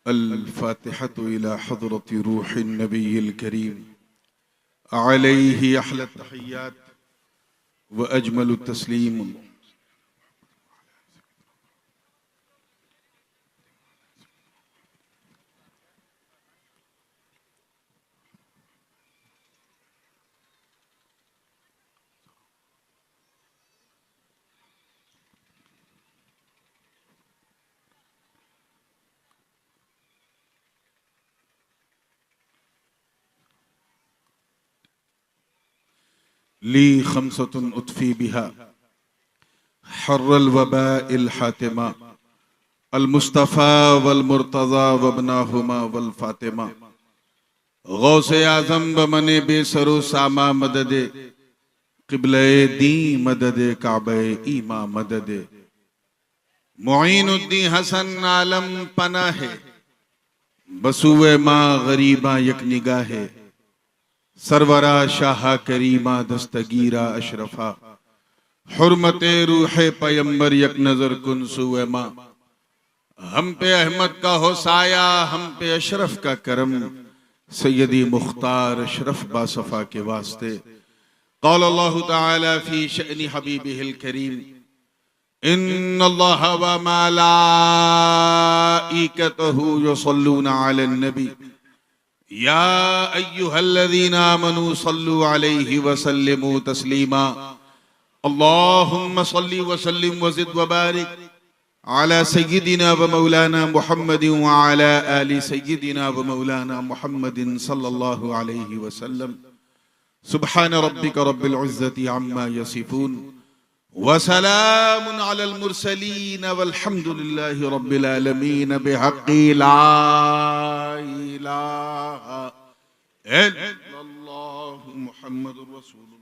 अल-फातिहतु इला हज़रति रूहिन नबिय्यिल करीम अलैहि अहला तहिय्यात व अजमलु तस्लीम। ली खमसतुन उतफी बिहा हर्रल वबाइल हातिमा अल मुस्तफ़ा वल मुर्तज़ा वबनाहुमा वल फातिमा गौसे आज़म बमने बेसरो सामा मददे क़िबले दी मददे काबे ईमा मददे मुईनुद्दीन हसन आलम पनाहे बसुए माँ गरीबा यक निगाहे सरवरा शाह करीमा दस्तगीरा अशरफा हुर्मते रूहे पैगंबर यक नजर कुन सुए माँ। हम पे अहमद का हो साया, हम पे अशरफ का करम, सैयदी मुख्तार अशरफ बासफा के वास्ते। क़ाल अल्लाहु तआला फी शअनी हबीबिहिल करीम इन्नल्लाहा व मलाइकतहु युसल्लूना अलन नबी या अय्युहल्लज़ीना आमनू सल्लु अलैहि व सल्लिमू तस्लीमा। अल्लाहुम्मा सल्लि व सल्लिम व ज़िद व बारिक अला सय्यिदिना व मौलाना मुहम्मदिन व अला आलि सय्यिदिना व मौलाना मुहम्मदिन सल्लल्लाहु अलैहि व सल्लम। सुब्हान रब्बिक रब्बिल इज़्ज़ति अम्मा यसिफून व सलामुन अलल मुरसलीन वल्हम्दुलिल्लाहि रब्बिल आलमीन बिहक़्क़ि ला इलाहा इल्लल्लाहु मुहम्मदुर रसूलुल्लाह।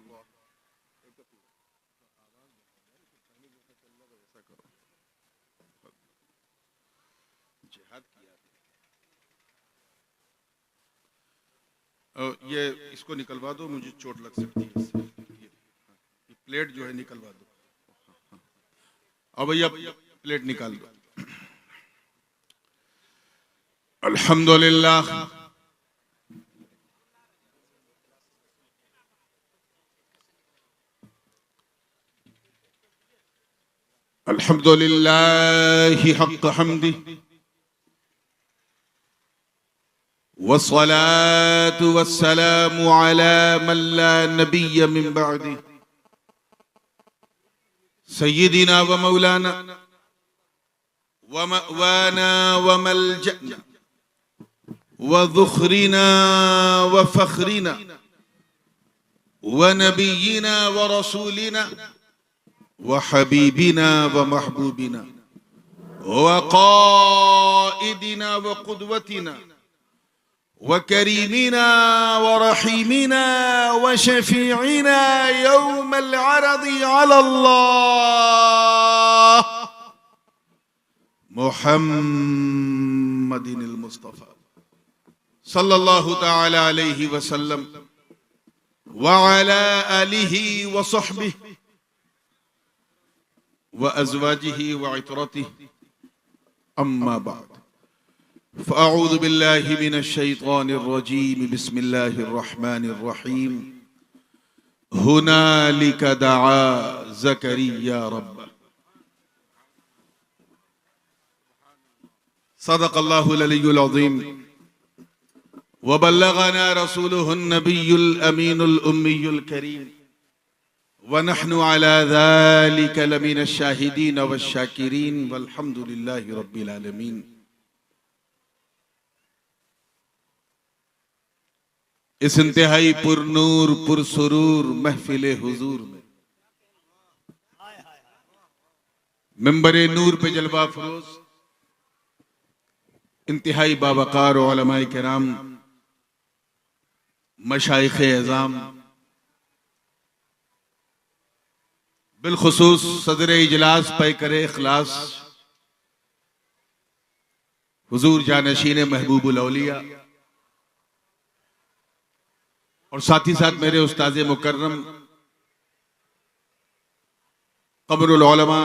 ये इसको निकलवा दो, मुझे चोट लग सकती है इससे। ये प्लेट जो है निकलवा दो। अब भैया प्लेट निकाल दो। अल्हम्दुलिल्लाह अल्हम्दुलिल्लाहि हक़्क़ हम्दि वस्सलातु वस्सलामु अला मन ला नबिय्य मिन बअदि सय्यिदिना व मौलाना व मअवाना व मलजअना व ज़ुख़रिना व फ़ख़रिना व नबिय्यिना व रसूलिना व हबीबिना व महबूबिना व क़ाइदिना व क़ुदवतिना व करीमिना व रहीमिना व शफ़ीइना यौमल अरज़ि अलल्लाह मुहम्मदिनिल मुस्तफ़ा सल्लल्लाहु तआला अलैहि वसल्लम व अला आलिहि व सहबिहि व अज़वाजिहि व इतरतिहि अम्मा बाद फ़अऊज़ु बिल्लाहि मिनश शैतानिर रजीम बिस्मिल्लाहिर रहमानिर रहीम हुनालिका दआ ज़करिया रब्बह सदक़ल्लाहुल अलियुल अज़ीम व बल्लगना रसूलुहुन नबियुल अमीनुल उम्मियुल करीम व नहनु अला ज़ालिका लमिनश शाहिदीन वश्शाकिरीन वल्हम्दुलिल्लाहि रब्बिल आलमीन। इस इंतहाई पुरनूर पुरसुरूर महफिले हुजूर में मिंबरे नूर पे जलवा फरोज इंतहाई बावकार उलमाए किराम, मशाइख़ एज़ाम, बिलखुसूस सदर इजलास पैकर इखलास हुजूर जानशीन महबूबुल औलिया और साथ ही साथ मेरे उस्ताज़े मुकर्रम क़ब्रुल उलमा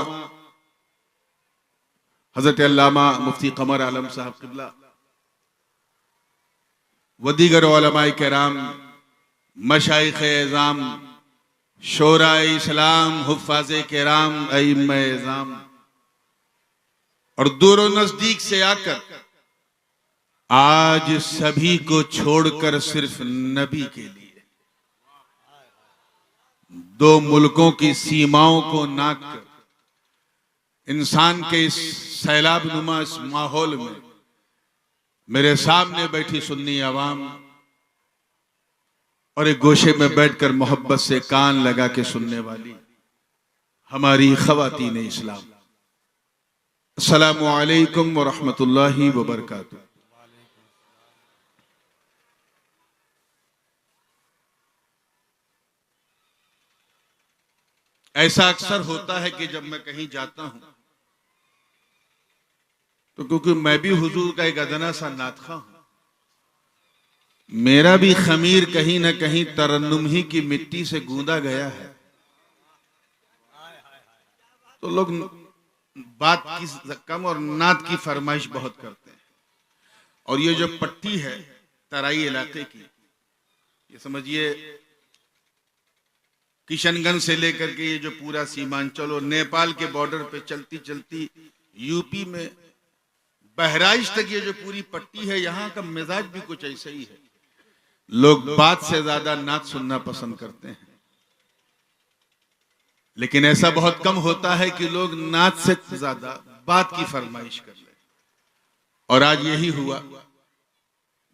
हज़रत अल्लामा मुफ्ती क़मर आलम साहब क़िबला व दीगर उलमाए किराम, मशाइख एज़ाम, शोराए इस्लाम, हुफ़ाज़े किराम, अइम्माए एज़ाम और दूर और नजदीक से आकर आज सभी को छोड़कर सिर्फ नबी के लिए दो मुल्कों की सीमाओं को नाक कर इंसान के इस सैलाब नुमा इस माहौल में मेरे सामने बैठी सुन्नी आवाम और एक गोशे में बैठकर मोहब्बत से कान लगा के सुनने वाली हमारी ख़वातीन इस्लाम, अस्सलामु अलैकुम व रहमतुल्लाहि व बरकातुहू। ऐसा अक्सर होता है कि जब मैं कहीं जाता हूं तो क्योंकि मैं भी हुजूर का एक अदना सा नातखा हूं, मेरा भी खमीर कहीं ना कहीं तरन्नुम ही की मिट्टी से गूंदा गया है, तो लोग बात की कम और नात की फरमाइश बहुत करते हैं। और ये जो पट्टी है तराई इलाके की, ये समझिए किशनगंज से लेकर के ये जो पूरा सीमांचल और नेपाल के बॉर्डर पे चलती चलती यूपी में बहराइच तक ये जो पूरी पट्टी है, यहाँ का मिजाज भी कुछ ऐसा ही है। लोग बात से ज्यादा नात सुनना पसंद करते हैं, लेकिन ऐसा बहुत कम होता है कि लोग नात से ज्यादा बात की फरमाइश कर ले। और आज यही हुआ।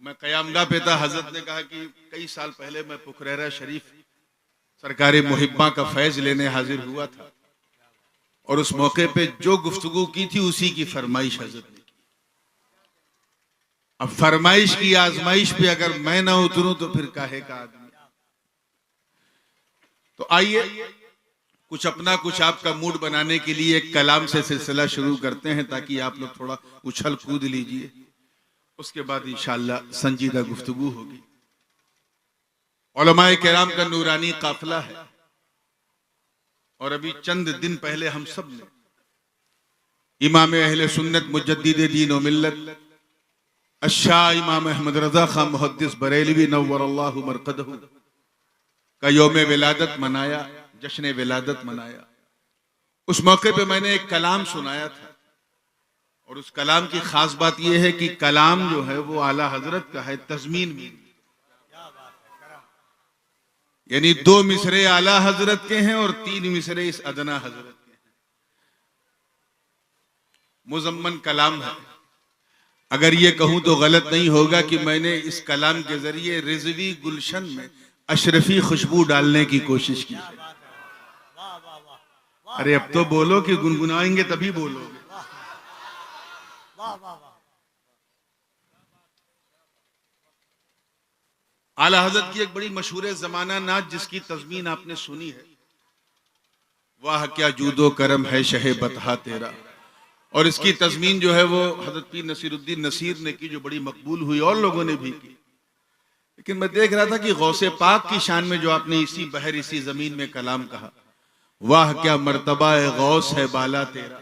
मैं कयामगाह पे था, हजरत ने कहा कि कई साल पहले मैं पुखरेरा शरीफ सरकारी मुहिब्बा का फैज लेने हाजिर हुआ था और उस मौके पे जो गुफ्तगू की थी उसी की फरमाइश हजरत ने की। अब फरमाइश की आजमाइश पे अगर मैं ना उतरूं तो फिर काहे का आदमी। तो आइए कुछ अपना कुछ आपका मूड बनाने के लिए एक कलाम से सिलसिला शुरू करते हैं ताकि आप लोग थोड़ा उछल कूद लीजिए, उसके बाद इंशाअल्लाह संजीदा गुफ्तगू होगी। उलमाए किराम का नूरानी काफिला है और अभी चंद दिन पहले हम सब ने इमाम अहले सुन्नत मुजद्दिद दीन व मिल्लत अशाह इमाम अहमद रजा खां मुहद्दिस बरेलवी नव्वरल्लाहु मरकदहू का यौम विलादत मनाया, जश्न विलादत मनाया। उस मौके पे मैंने एक कलाम सुनाया था और उस कलाम की खास बात यह है कि कलाम जो है वो आला हजरत का है, तज़मीन भी, यानी 2 मिसरे आला हजरत के हैं और 3 मिसरे इस अदना हजरत के हैं। मुजम्मन कलाम है। अगर ये कहूं तो गलत नहीं होगा कि मैंने इस कलाम के जरिए रिजवी गुलशन में अशरफी खुशबू डालने की कोशिश की है। अरे अब तो बोलो कि गुनगुनाएंगे तभी बोलोगे। आला हजरत की एक बड़ी मशहूर जमाना नात जिसकी तज़मीन आपने सुनी है, वाह क्या जूदो करम है शहे बतहा तेरा, और इसकी तज़मीन जो है वो हजरत पीर नसीरुद्दीन नसीर ने की, जो बड़ी मकबूल हुई और लोगों ने भी की। लेकिन मैं देख रहा था कि गौसे पाक की शान में जो आपने इसी बहर इसी जमीन में कलाम कहा, वाह क्या मर्तबा है गौस है बाला तेरा,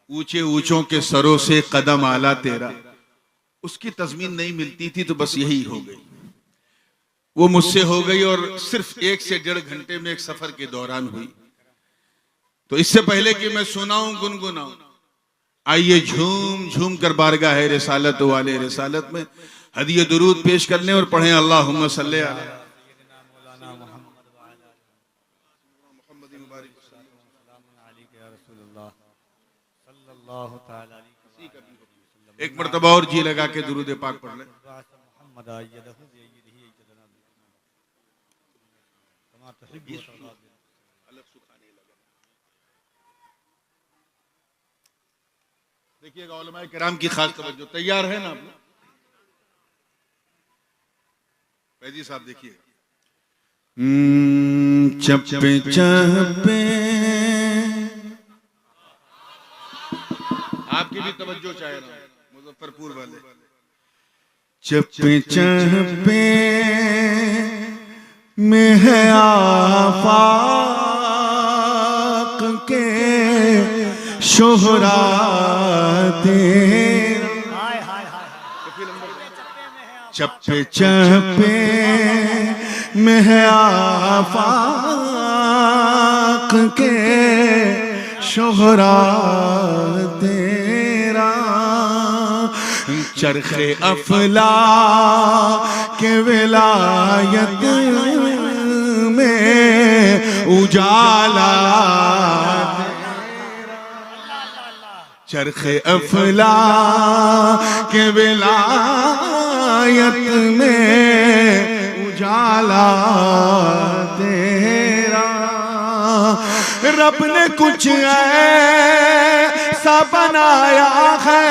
ऊंचे ऊंचों के सरों से कदम आला तेरा, उसकी तज़मीन नहीं मिलती थी तो बस यही हो गई। वो मुझसे हो गई और सिर्फ 1 से 1.5 घंटे में एक सफर के दौरान हुई। तो इससे पहले कि मैं सुनाऊं गुनगुनाऊं, आइए झूम झूम कर बारगाह है रिसालत वाले रिसालत में हदिया दुरूद पेश करने और पढ़ें अल्लाहुम्मा सल्ली अला एक मर्तबा और जी लगा के दुरूद पाक पढ़ ले। देखिएगा उलमाए किराम की खास तवज्जो। तैयार है ना आप? फैजी साहब देखिए, चप्पे चप्पे आपकी भी तवज्जो चाहे ना मुजफ्फरपुर वाले, चप्पे चप्पे में है आफाक के शोहराते, चप्पे चप्पे में है आफाक के शोहरा तेरा, चरखे अफला के विलायत में उजाला, चरखे अफला के विलायत में उजाला तेरा। रब ने कुछ ऐसा बनाया है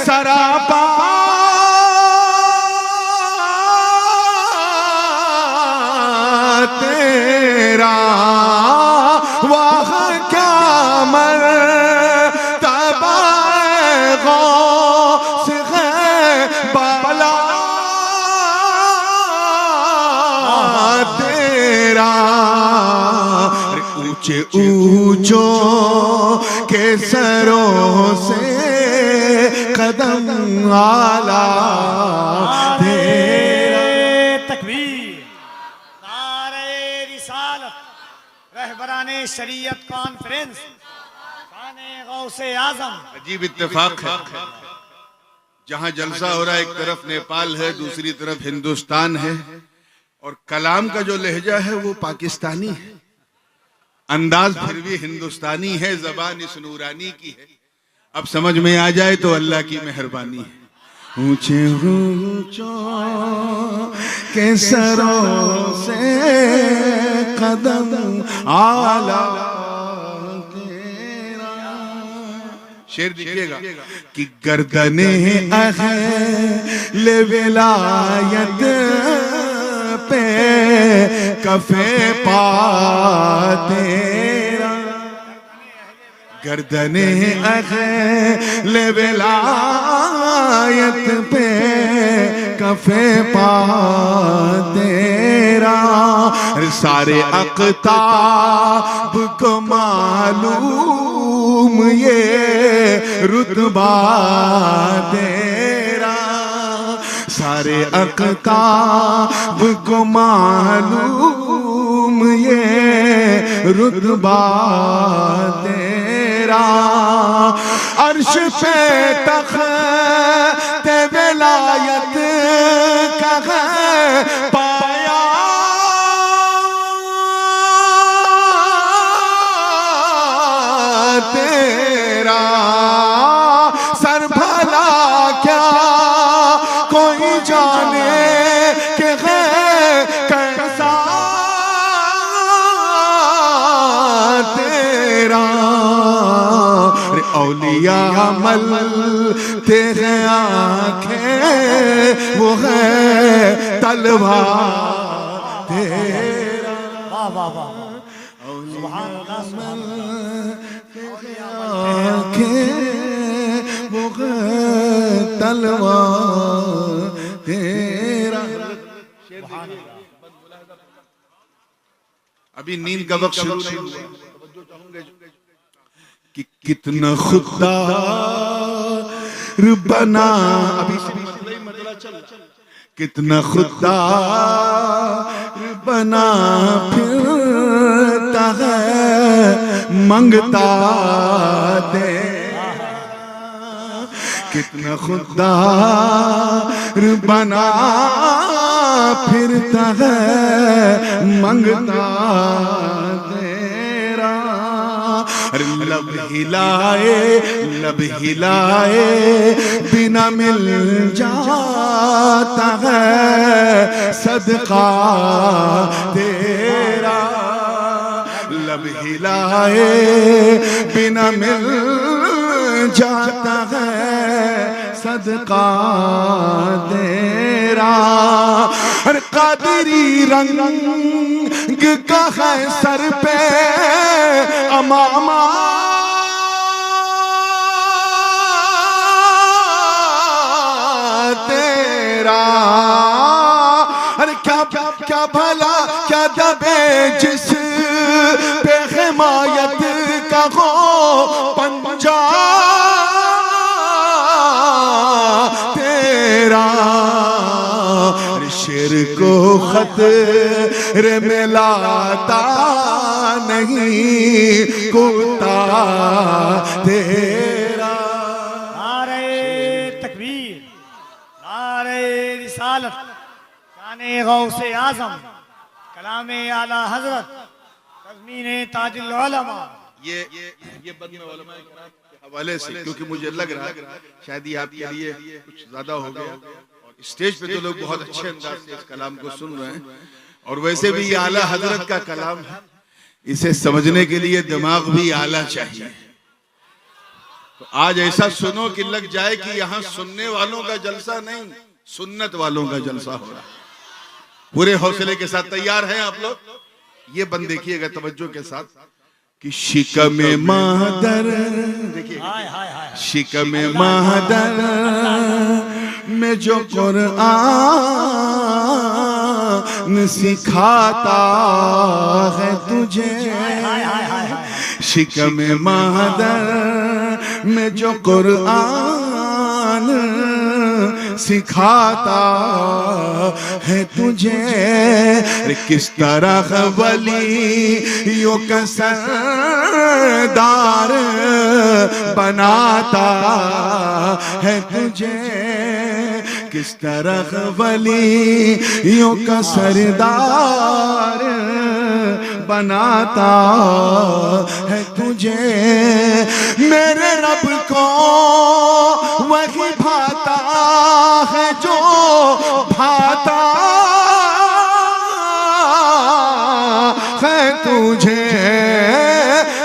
सरापा तेरा, वाह क्या मर्तबा गौस है बाला तेरा। ऊंचे ऊंचों के सरों से कदम आला तेरा। तकबीर, नारे रिसालत, रहबराने शरीयत कॉन्फ्रेंस, शाने गौसे आजम। अजीब इत्तेफाक है, जहां जलसा हो रहा है एक तरफ नेपाल है, दूसरी तरफ हिंदुस्तान है, और कलाम का जो लहजा है वो पाकिस्तानी है, अंदाज फिर भी हिंदुस्तानी है, जबान इस नूरानी की है। अब समझ में आ जाए तो अल्लाह की मेहरबानी है। ऊंचे ऊंचों के सरों से कदम आला तेरा। शेर देखिएगा कि गर्दने अहले विलायत पे कफे पा तेरा, गर्दने अहले विलायत पे कफे पा तेरा। सारे अक़ताब को मालूम ये रुतबा तेरा, सारे अक़ताब को मालूम ये रुतबा तेरा। अर्श पे तख़्त विलायत का है पाया तेरा। सर भला क्या कोई जाने के है कैसा तेरा। औलिया मलते हैं आँखें, वो है तलवार तेरा। वाह वाह वाह, सुभान अल्लाह, सुभान आँखें वो है तलवार तेरा। अभी नींद का वक्त शुरू नहीं हुआ कि कितना खुदा बना, अभी कितना खुदा बना फिरता है मंगता दे, कितना खुदा बना फिरता है मंगता तेरा। लब हिलाए बिना मिल जाता है सदका तेरा। लब हिलाए बिना मिल जाता है सदका तेरा। हर कादरी रंग का है सर पे अमामा तेरा। अरे क्या क्या भला क्या दबे जिस पे हिमायत का हो पंजा तेरा। शेर को खतरे में लाता नहीं कुत्ता तेरा। नारे तकबीर, नारे रिसालत, शाने गौसे आजम, कलामे आला हजरत, तज़मीने ताजुल उलमा। ये बदन उलमा के हवाले से, क्योंकि मुझे लग रहा है शायद ये आपके लिए कुछ ज्यादा हो गया, और स्टेज पे तो लोग बहुत अच्छे अंदाज से इस कलाम को सुन रहे हैं, और वैसे भी ये आला हजरत का कलाम है, इसे समझने के लिए दिमाग भी आला चाहिए। तो आज ऐसा सुनो कि लग जाए कि यहाँ सुनने वालों का जलसा नहीं, सुन्नत वालों का जलसा हो रहा है। पूरे हौसले के साथ तैयार हैं आप लोग? ये बंद देखिएगा तवज्जो के साथ कि शिकमे मादर, देखिए शिकमे मादर में जो कुरान सिखाता है तुझे, शिकमे मादर में जो कुरान सिखाता है तुझे, किस तरह वलियों का सरदार बनाता है तुझे, किस तरह वलियों का सरदार बनाता है तुझे। मेरे रब को वही भाता है जो भाता है तुझे,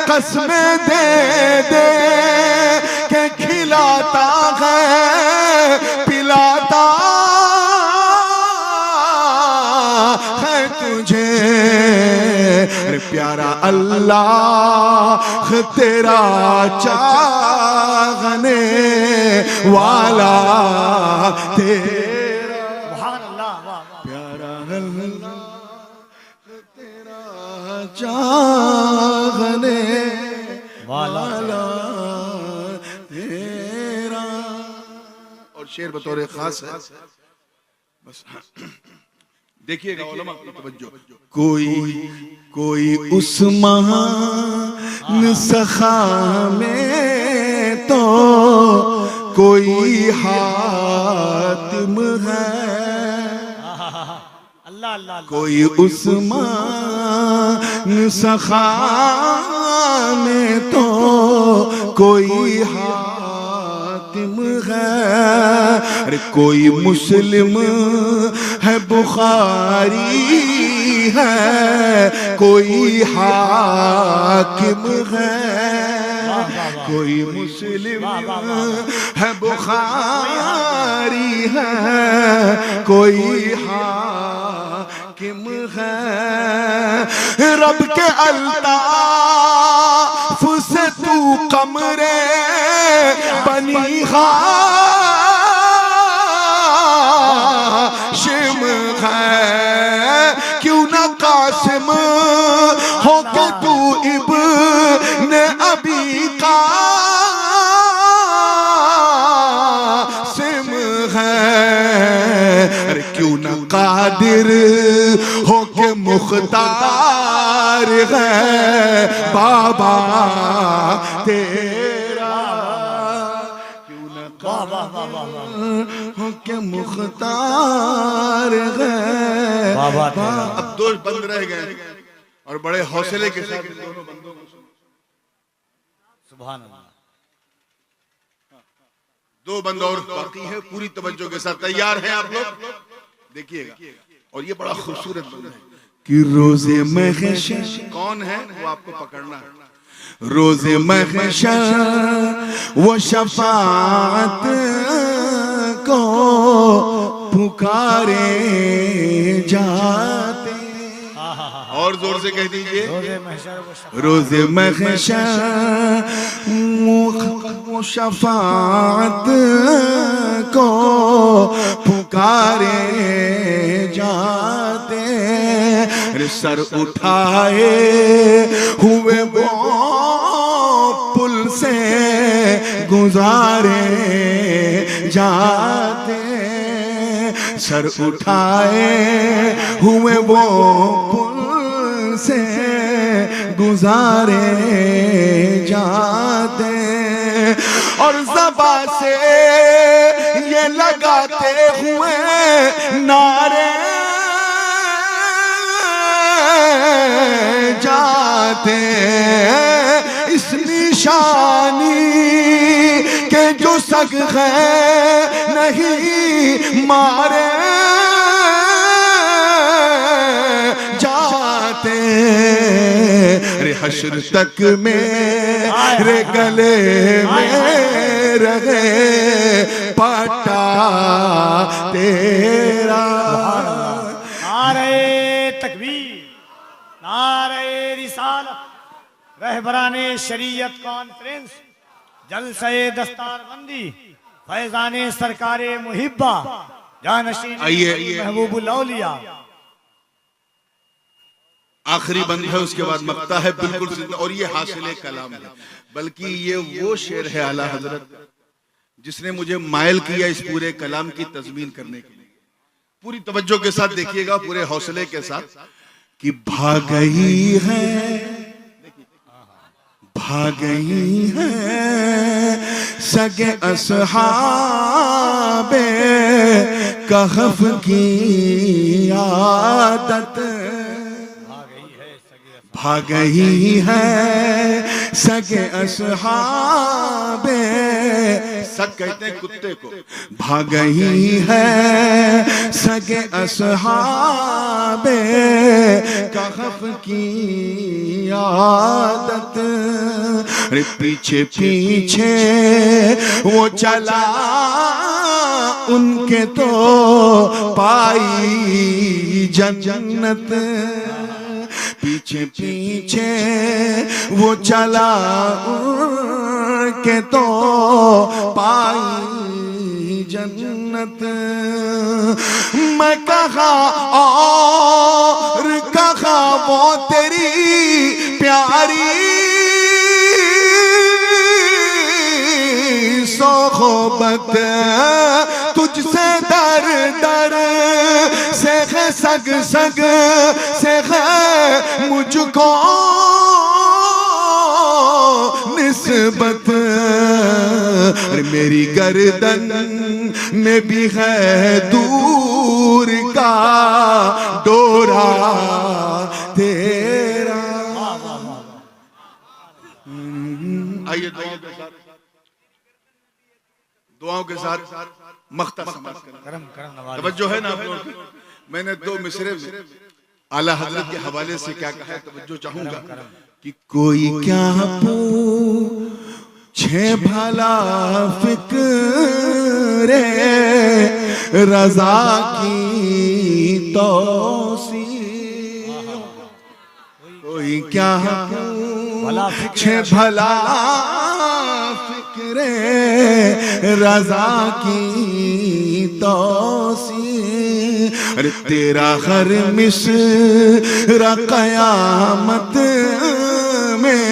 कसमें दे दे के खिलाता है पिलाता है तुझे। अरे प्यारा अल्लाह तेरा चाहने वाला तेरा, सुभान अल्लाह, वाह वाह। प्यारा अल्लाह तेरा चाहने वाला तेरा। और शेर बतौर खास है, बस देखिएगा उलमा की तवज्जो। कोई उस महान सखा में तो कोई हातिम है, अल्लाह अल्लाह, कोई उस महान सखा में तो कोई हातिम है। अरे कोई मुस्लिम है बुखारी है, कोई हाकिम है, कोई मुस्लिम है बुखारी है, कोई हाकिम है। रब के अल्ताफ से तू कमरे बनी हाशिम है, क्यों ना कासिम हो के तू इब्न अबी कासिम है। अरे क्यों ना कादिर हो के मुख्तार है बाबा तेरा, क्यों ना हो के मुख्तार है बाबा। अब दो बंद रह गए और बड़े हौसले के साथ दोनों बंदों को सुनो। सुभान अल्लाह। दो बंद और बाकी है, पूरी तवज्जो के साथ तैयार हैं आप लोग? देखिएगा, और ये बड़ा खूबसूरत बंद है कि रोज़े महशर कौन है वो आपको पकड़ना है। रोज़े महशर वो शफाअत को पुकारे जाते, और जोर से कह दीजिए, रोज़े महशर वो शफाअत को पुकारे जाते, सर उठाए हुए वो पुल से गुजारे जाते, सर उठाए हुए वो पुल से गुजारे जाते और ज़बा से ये लगाते हुए नारे जाते इस निशानी के जो सग है नहीं मारे जाते रे हश्र तक मेरे गले में रहे पटा तेरा। नारे तकबीर, नारे रिसालत, रहबराने शरीयत कॉन्फ्रेंस, जलसे दस्तारबंदी, फैजाने सरकारे मुहिब्बा, जानशीन महबूबुल औलिया। आखिरी बंद है, उसके बाद मक्ता है बिल्कुल जिंदा। और ये हासिले कलाम है, बल्कि ये वो शेर है आला हजरत जिसने मुझे मायल किया इस पूरे कलाम की तज़मीन करने के लिए। पूरी तवज्जो के साथ देखिएगा, पूरे हौसले के साथ कि भाग गई है, भाग गई है सगे असहाबे कहफ की आदत, भाग गई है सगे असहाबे, सग कहते हैं कुत्ते को, भाग गई है सगे असहाबे कहफ की आदत। अरे पीछे पीछे वो चला उनके तो पाई जन्नत, पीछे पीछे वो चला के तो पाई जन्नत। मैं कहा और कहा वो तेरी प्यारी सोहबत, तुझसे दर दर से है सग सग से है मुझको निस्बत। मेरी गर्दन में भी है दूर का डोरा तेरा। आइए दुआओं के साथ मख्ता समाज करना। तवज्जो है ना आप लोगों की? मैंने दो मिसरे में आला हज़रत के हवाले से क्या कहा है, तवज्जो चाहूंगा कि कोई क्या पूछे भला फिक्रे रज़ा की तौसी, कोई क्या पूछे भला फिक्रे रज़ा की तौसी। अरे तेरा हर मिसरा क़यामत में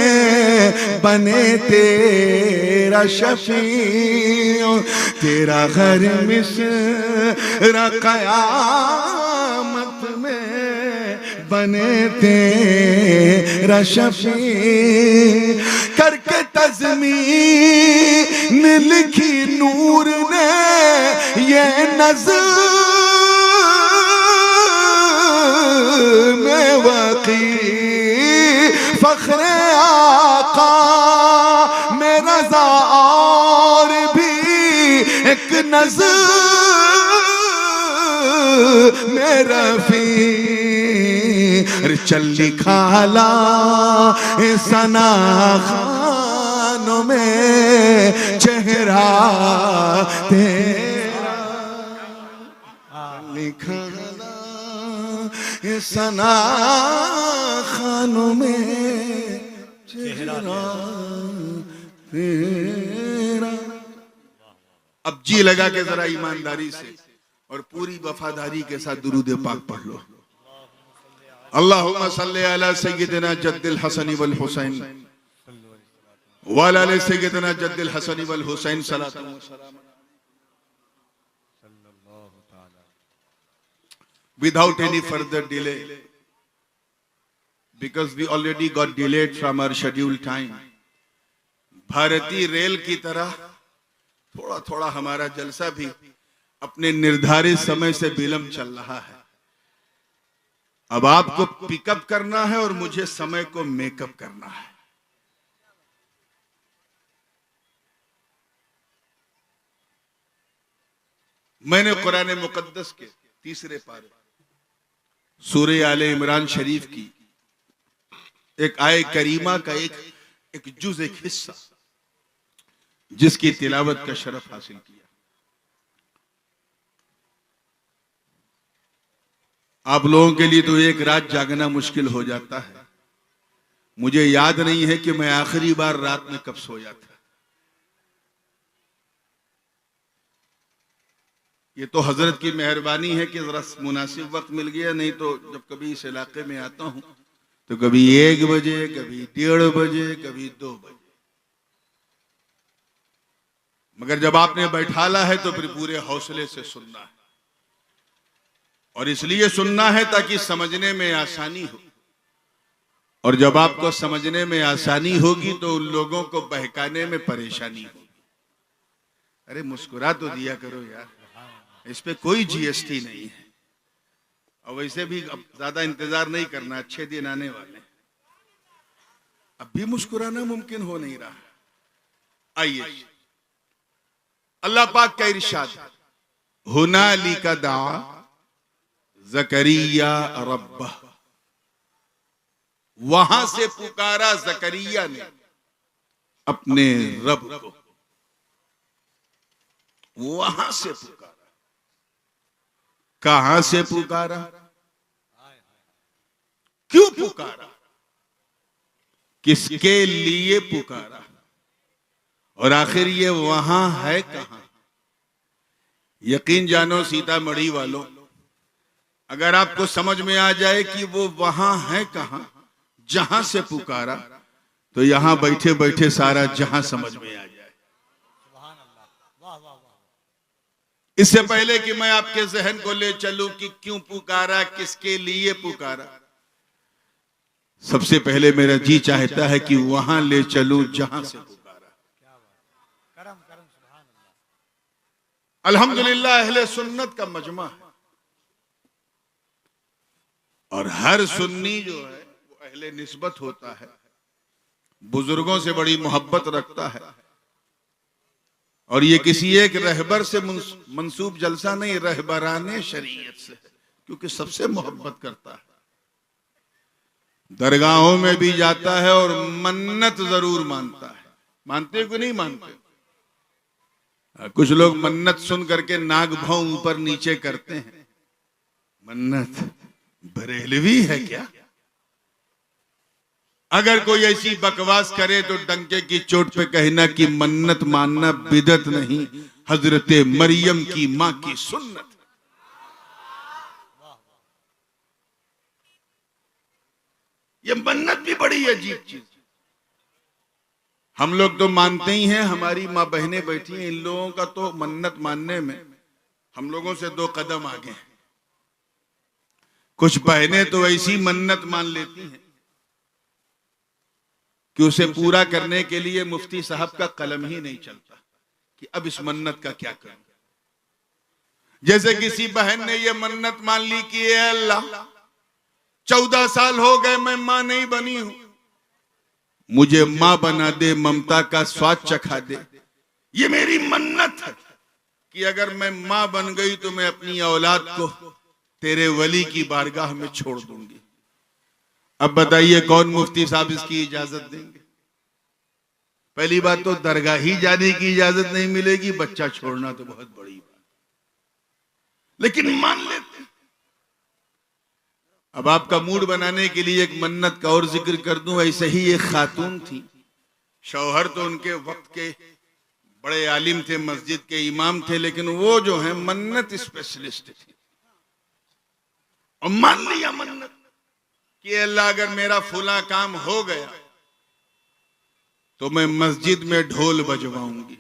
बने तेरा शफ़ी, तेरा हर मिसरा क़यामत में बने तेरा शफ़ी। करके तज़मीन लिखी नूर ने ये नज़्म में वक़ी, फ़ख्रे आका में रज़ा और भी एक नज़्म में रफ़ी। चली खाला सना खानों में चेहरा तेरा, लिखा सना खानों में चेहरा तेरा। अब जी लगा के जरा ईमानदारी से और पूरी वफादारी के साथ दुरूद पाक पढ़ लो। अल्लाहुम्मा सल्ली अला सय्यिदिना जद्दिल हसन वल हुसैन व अला आलि सय्यिदिना जद्दिल हसन वल हुसैन सल्लल्लाहु without any further delay, because we already got delayed from our scheduled time. भारतीय रेल की तरह थोड़ा थोड़ा हमारा जलसा भी अपने निर्धारित समय से विलंब चल रहा है। अब आपको पिकअप करना है और मुझे समय को मेकअप करना है। मैंने कुरान मुकद्दस के 3 पारे सूरह आले इमरान शरीफ की एक आय करीमा का एक जुज, एक हिस्सा, जिसकी तिलावत का शरफ हासिल किया। आप लोगों के लिए तो एक रात जागना मुश्किल हो जाता है। मुझे याद नहीं है कि मैं आखिरी बार रात में कब सोया था। ये तो हजरत की मेहरबानी है कि जरा मुनासिब वक्त मिल गया, नहीं तो जब कभी इस इलाके में आता हूं तो कभी 1 बजे, कभी 1:30 बजे, कभी 2 बजे। मगर जब आपने बैठाला है तो फिर पूरे हौसले से सुनना है, और इसलिए सुनना है ताकि समझने में आसानी हो। और जब आपको समझने में आसानी होगी तो उन लोगों को बहकाने में परेशानी होगी। अरे मुस्कुरा तो दिया करो यार, इस पे कोई जीएसटी नहीं है। और वैसे भी अब ज्यादा इंतजार नहीं करना, अच्छे दिन आने वाले। अब भी मुस्कुराना मुमकिन हो नहीं रहा। आइए, अल्लाह पाक का इरशाद, हुनालिका दआ ज़करिया रब्बह, वहां से पुकारा ज़करिया ने अपने रब को। वहां से पुकारा, कहां से पुकारा, क्यों पुकारा, किसके लिए पुकारा, और आखिर ये वहां है कहां। यकीन जानो सीतामढ़ी वालों, अगर आपको समझ में आ जाए कि वो वहां है कहां, जहां से पुकारा, तो यहां बैठे बैठे सारा जहां समझ में आ जाए। इससे पहले कि मैं आपके जहन को ले चलूं कि क्यों पुकारा, किसके लिए पुकारा, सबसे पहले मेरा जी चाहता है कि वहां ले चलूं जहां से पुकारा। अल्हम्दुलिल्लाह अहले सुन्नत का मजमा है, और हर सुन्नी जो है वो अहले निस्बत होता है, बुजुर्गों से बड़ी मोहब्बत रखता है। और ये किसी एक रहबर से मंसूब जलसा नहीं, रहबराने शरीयत से, क्योंकि सबसे मोहब्बत करता है। दरगाहों में भी जाता है और मन्नत जरूर मानता है। मानते को नहीं मानते? कुछ लोग मन्नत सुन करके नाक भौं ऊपर नीचे करते हैं। मन्नत बरेलवी है क्या? अगर कोई ऐसी बकवास करे तो डंके की चोट पे कहना कि मन्नत मानना बिदत नहीं, हजरत मरियम की मां की सुन्नत। ये मन्नत भी बड़ी अजीब चीज। हम लोग तो मानते ही हैं, हमारी माँ बहनें बैठी हैं, इन लोगों का तो मन्नत मानने में हम लोगों से 2 कदम आगे हैं। कुछ बहनें तो ऐसी मन्नत मान लेती हैं कि उसे पूरा करने के लिए मुफ्ती साहब का कलम ही नहीं चलता कि अब इस मन्नत का क्या करूं। जैसे किसी बहन ने यह मन्नत मान ली कि ए अल्लाह, 14 साल हो गए मैं मां नहीं बनी हूं, मुझे मां बना दे, ममता का स्वाद चखा दे। ये मेरी मन्नत है कि अगर मैं मां बन गई तो मैं अपनी औलाद को तेरे वली की बारगाह में छोड़ दूंगी। अब बताइए कौन मुफ्ती साहब इसकी इजाजत देंगे? पहली बात तो दरगाह ही जाने की इजाजत नहीं मिलेगी, बच्चा छोड़ना तो बहुत बड़ी बात, लेकिन मान लेते। अब आपका मूड बनाने के लिए एक मन्नत का और जिक्र कर दूं। ऐसे ही एक खातून थी, शौहर तो उनके वक्त के बड़े आलिम थे, मस्जिद के इमाम थे, लेकिन वो जो है मन्नत स्पेशलिस्ट थी। और मान लिया मन्नत कि अल्लाह अगर मेरा फुला काम हो गया तो मैं मस्जिद में ढोल बजवाऊंगी।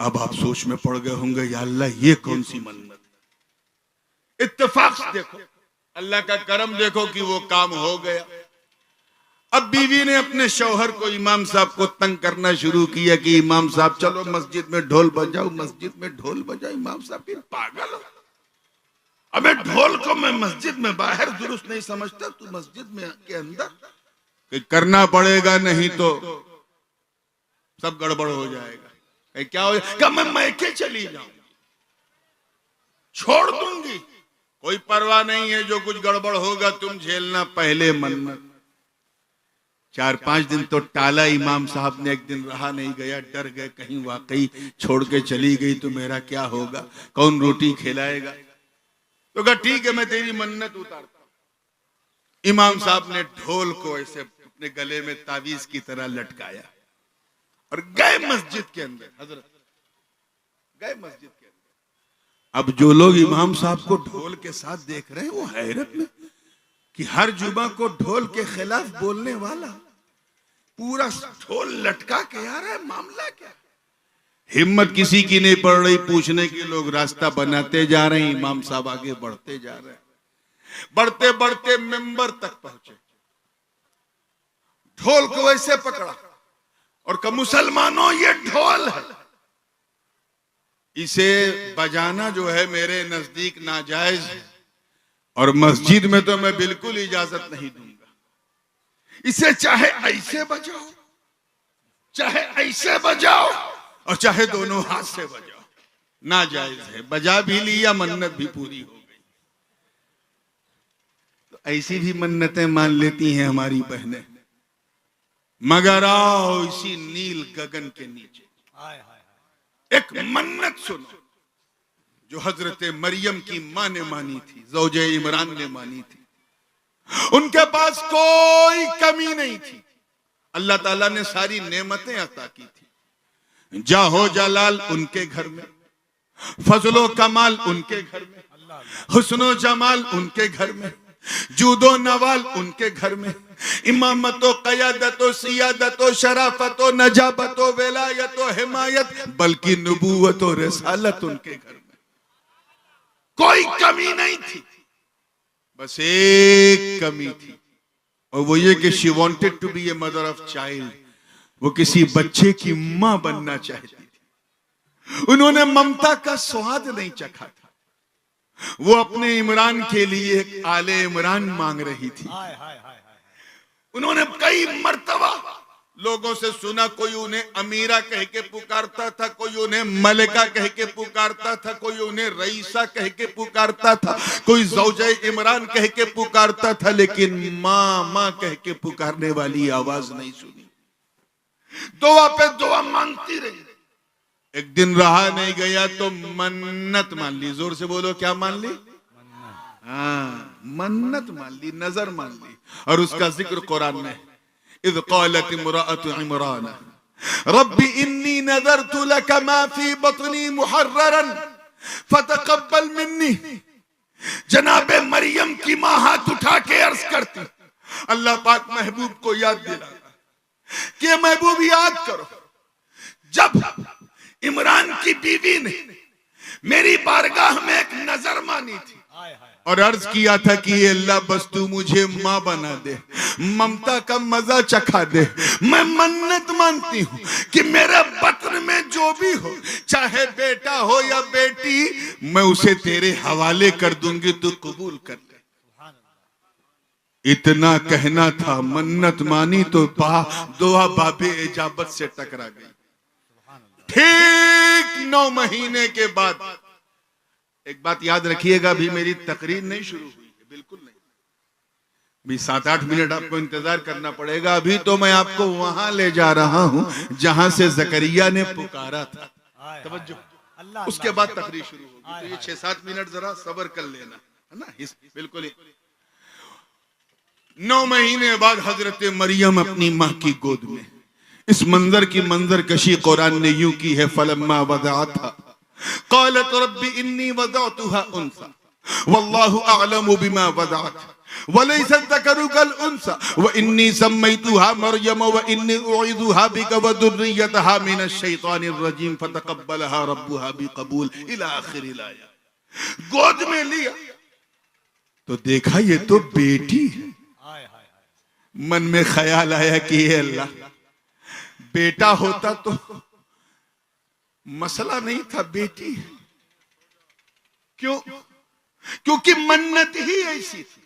अब आप सोच में पड़ गए होंगे, या अल्लाह ये कौन सी मन्नत? इत्तेफाक से देखो, अल्लाह का करम देखो कि वो काम हो गया। अब बीवी ने अपने शौहर को, इमाम साहब को तंग करना शुरू किया कि इमाम साहब चलो मस्जिद में ढोल बजाओ, मस्जिद में ढोल बजाओ। इमाम साहब फिर पागल हो, अबे ढोल को मैं मस्जिद में बाहर दुरुस्त नहीं समझता, तू मस्जिद में के अंदर कि करना पड़ेगा, नहीं तो सब गड़बड़ हो जाएगा। क्या हो जाएगा? मैं मैके चली जाऊंगी, छोड़ दूंगी, कोई परवाह नहीं है, जो कुछ गड़बड़ होगा तुम झेलना, पहले मन्नत। 4-5 दिन तो टाला इमाम साहब ने, एक दिन रहा नहीं गया, डर गए कहीं वाकई छोड़ के चली गई तो मेरा क्या होगा, कौन रोटी खिलाएगा। तो कहा ठीक है मैं तेरी मन्नत उतारता हूं। इमाम साहब ने ढोल को ऐसे अपने गले में तावीज की तरह लटकाया और गए मस्जिद के अंदर। हजरत गए मस्जिद के अंदर। अब जो लोग इमाम साहब को ढोल के साथ देख रहे हैं वो हैरत में कि हर जुमा को ढोल के खिलाफ बोलने वाला पूरा ढोल लटका के आ रहा है, मामला क्या? हिम्मत किसी की नहीं पड़ रही पूछने की, लोग रास्ता बनाते जा रहे हैं, इमाम साहब आगे बढ़ते जा रहे हैं। बढ़ते बढ़ते मेंबर तक पहुंचे, ढोल को ऐसे पकड़ा और कहा मुसलमानों ये ढोल है, इसे बजाना जो है मेरे नजदीक नाजायज है और मस्जिद में तो मैं बिल्कुल इजाजत नहीं दूंगा। इसे चाहे ऐसे बजाओ, चाहे ऐसे बजाओ और चाहे दोनों हाथ से बजाओ, नाजायज है। बजा भी लिया, मन्नत भी पूरी हो गई। तो ऐसी भी मन्नतें मान लेती हैं हमारी बहनें। मगर आओ इसी नील गगन के नीचे एक मन्नत सुनो जो हजरत मरियम की मां ने मानी थी, ज़ौजे इमरान ने मानी थी। उनके पास कोई कमी नहीं थी, अल्लाह ताला ने सारी नेमतें अता की थी। जाहो जलाल उनके घर में, फजलो कमाल उनके घर में, हुस्नो जमाल उनके घर में, जूदो नवाल उनके घर में, इमामतो क़यादतो सियादतो शराफतो नजाबतो विलायतो हिमायत बल्कि नबूवतो रिसालत उनके घर में कोई कमी नहीं थी। बस एक कमी थी और वो ये कि she wanted to be a mother of child. वो किसी बच्चे की मां बनना चाहती थी। उन्होंने ममता का स्वाद नहीं चखा था। वो अपने इमरान के लिए एक आले इमरान मांग रही थी। उन्होंने कई मर्तबा लोगों से सुना, कोई उन्हें अमीरा कह के पुकारता था, कोई उन्हें मलिका कह के पुकारता था, कोई उन्हें रईसा कह के पुकारता था, कोई ज़ौजे इमरान कह के पुकारता था, लेकिन माँ माँ कह के पुकारने वाली आवाज नहीं सुनी। दुआ पे दुआ मांगती रही। एक दिन रहा नहीं गया तो मन्नत मान ली। जोर से बोलो, क्या मान ली? हाँ, मन्नत मान ली, नजर मान ली। और उसका जिक्र कुरान में, इज़ क़ालत इम्राअतु इमरान रब्बी इन्नी नज़रतु लक मा फी बत्नी मुहर्ररन फतक़ब्बल मिन्नी। जनाबे मरियम की मां हाथ उठा के अर्ज करती, अल्लाह पाक महबूब को याद दिला कि महबूब याद करो, जब इमरान की बीवी ने मेरी बारगाह में एक नजर मानी थी और अर्ज किया था कि ये अल्लाह बस तू मुझे मां बना दे, ममता का मजा चखा दे। मैं मन्नत मानती हूँ कि मेरे बतन में जो भी हो, चाहे बेटा हो या बेटी, मैं उसे तेरे हवाले कर दूंगी, तू कबूल कर ले। इतना कहना था, मन्नत मानी तो दुआ बाबे इजाबत से टकरा गई। ठीक 9 महीने के बाद, एक बात याद रखिएगा, अभी मेरी तकरीर नहीं शुरू हुई है, बिल्कुल नहीं। भी 7-8 मिनट आपको इंतजार करना पड़ेगा। अभी तो मैं आपको वहां ले जा रहा हूं जहां से ज़करिया ने पुकारा था। तवज्जो, उसके बाद तकरीर शुरू होगी। तो ये 6-7 मिनट जरा सब्र कर लेना, है ना? बिल्कुल 9 महीने बाद हजरत मरियम अपनी माँ की गोद में। इस मंजर की मंजर कशी कुरान ने यूं की है, फलम्मा वदअतहा क़ालत रब्बी इन्नी वदअतुहा उन्सा वल्लाहु अअलमु बिमा वदअत वलैसा ज़करु कल उन्सा व इन्नी सम्मैतुहा मरियम व इन्नी उईदुहा बिका व दुर्रियतहा मिनश शैतानिर रजीम फतक़ब्बलहा रब्बुहा बिक़बूल इला आखिरिल आया। गोद में लिया, तो देखा ये तो बेटी है। हाय हाय हाय। मन में ख्याल आया कि ये अल्लाह, बेटा होता तो मसला नहीं था, बेटी है। क्यों? क्योंकि मन्नत ही ऐसी थी।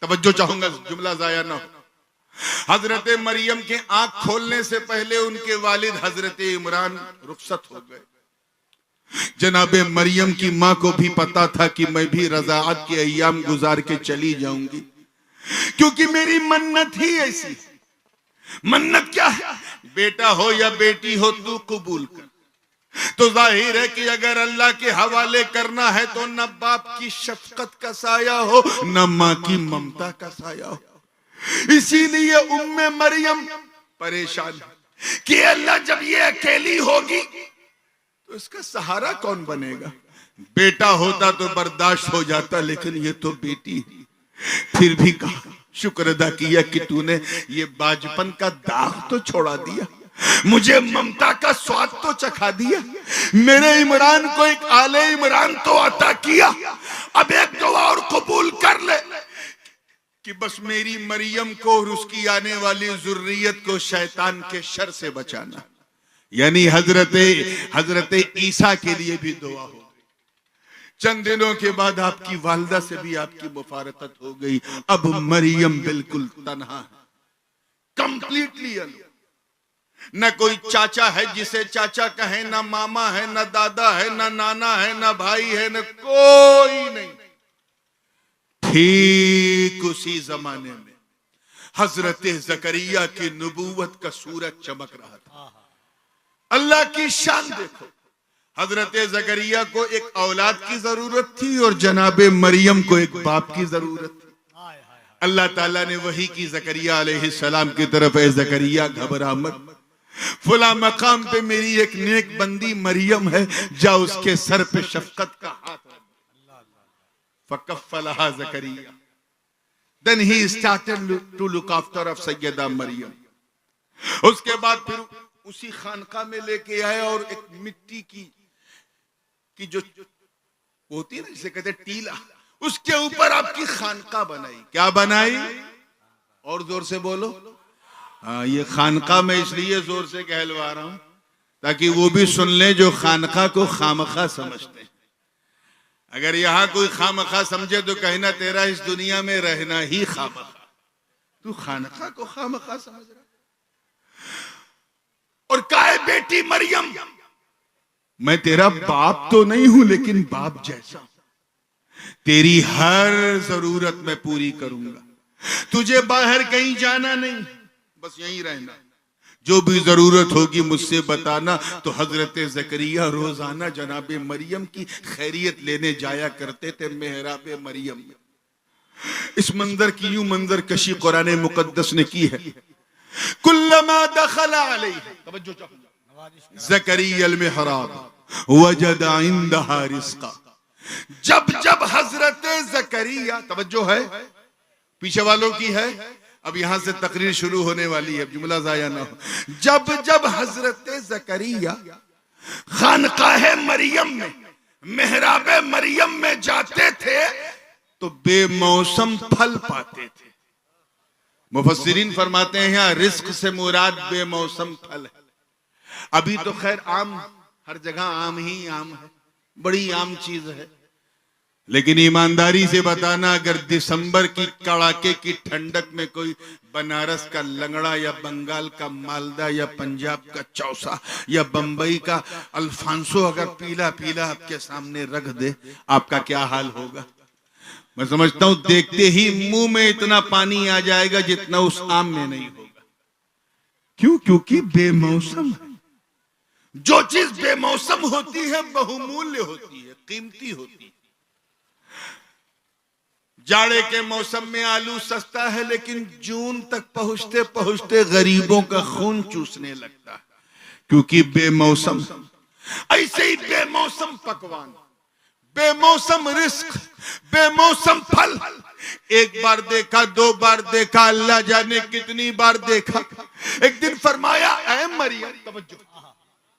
तवज्जो चाहूंगा, जुमला जाया ना हो। हजरत मरियम के आंख खोलने से पहले उनके वालिद हजरत इमरान रुखसत हो गए। जनाबे मरियम की मां को भी पता था कि मैं भी रज़ाअत के अय्याम गुजार के चली जाऊंगी, क्योंकि मेरी मन्नत ही ऐसी। मन्नत क्या है? बेटा हो या बेटी हो तू कबूल कर। तो जाहिर है कि अगर अल्लाह के हवाले करना है तो न बाप की शफकत का साया हो, न मां की ममता का साया हो। इसीलिए उम्मे मरियम परेशान है कि अल्लाह जब ये अकेली होगी तो इसका सहारा कौन बनेगा। बेटा होता तो बर्दाश्त हो जाता, लेकिन ये तो बेटी है। फिर भी कहा, शुक्र अदा किया कि तूने ये बाजपन का दाग तो छोड़ा दिया, मुझे ममता का स्वाद तो चखा दिया, मेरे इमरान को एक आले इमरान तो अता किया। अब एक दुआ और कबूल कर ले कि बस मेरी मरियम को और उसकी आने वाली जुर्रियत को शैतान के शर से बचाना। यानी हजरत ईसा के लिए भी दुआ हो। चंद दिनों के बाद आपकी वालिदा से भी आपकी मुफारकत हो गई। अब मरियम बिल्कुल तन्हा है, कंप्लीटली अलग। न कोई चाचा है जिसे चाचा कहे, न मामा है, न दादा है, न नाना है, न भाई है, न कोई नहीं। ठीक उसी जमाने में हजरत जकरिया की नबूवत का सूरज चमक रहा था। अल्लाह की शान देखो, हजरत जकरिया को एक औलाद की जरूरत थी और जनाबे मरियम को एक बाप की जरूरत थी। अल्लाह ताला ने वही की जकरिया अलैहिस्सलाम की तरफ, ए जकरिया घबरा मत, फुला मकाम पे मेरी एक नेक बंदी मरियम है, जा उसके सर पे शफकत का हाथ। फकफ़लहा Zakaria, then he started to look after of Syeda Maryam. उसके बाद फिर उसी खानका में लेके आए और एक मिट्टी की जो होती है ना, जिसे कहते हैं टीला, उसके ऊपर आपकी खानका बनाई। क्या बनाई? और जोर से बोलो। हाँ, ये खानका मैं इसलिए जोर से कहलवा रहा हूं ताकि वो भी सुन ले जो खानका को खामखा समझते हैं। अगर यहां कोई खामखा समझे तो कहना तेरा इस दुनिया में रहना ही खामखा। तू खानका को खामखा समझ रहा। और काहे बेटी मरियम, मैं तेरा बाप तो नहीं हूं लेकिन बाप जैसा, तेरी हर जरूरत मैं पूरी करूंगा। तुझे बाहर कहीं जाना नहीं, बस यहीं रहना। जो भी जरूरत होगी मुझसे बताना। तो हजरत ज़करिया रोजाना जनाबे मरियम की खैरियत लेने जाया करते थे मेहराबे मरियम में। इस मंजर की यूं मंजर कशी कुरान मुकद्दस ने की है। कुल्लमा दखल अलैहि, तवज्जो ज़करिया अल मिहराब वजद इंदहा रिज़्क़ा। जब जब हजरत ज़करिया, तवज्जो है पीछे वालों की है, अब यहां से तकरीर शुरू होने वाली है, जुमला जाया ना हो। जब जब हजरत ज़करिया खानकाहे मरियम में, मेहराबे मरियम में जाते थे तो बेमौसम फल पाते थे। मुफस्सिरीन फरमाते हैं यहाँ रिस्क से मुराद बेमौसम फल है। अभी तो खैर आम, हर जगह आम ही आम है, बड़ी आम चीज है। लेकिन ईमानदारी से बताना, अगर दिसंबर की कड़ाके की ठंडक में कोई बनारस का लंगड़ा या बंगाल का मालदा या पंजाब का चौसा या बंबई का अल्फांसो अगर पीला पीला आपके सामने रख दे, आपका क्या हाल होगा? मैं समझता हूं देखते ही मुंह में इतना पानी आ जाएगा जितना उस आम में नहीं होगा। क्यों? क्योंकि बेमौसम है। जो चीज बेमौसम होती है बहुमूल्य होती है, कीमती होती है। जाड़े के मौसम में आलू सस्ता है, लेकिन जून तक पहुंचते पहुंचते गरीबों का खून चूसने लगता है, क्योंकि बेमौसम। ऐसे ही बेमौसम पकवान, बेमौसम रिस्क, बेमौसम फल। एक बार देखा, दो बार देखा, अल्लाह जाने कितनी बार देखा। एक दिन फरमाया, ऐ मरियम, तवज्जो,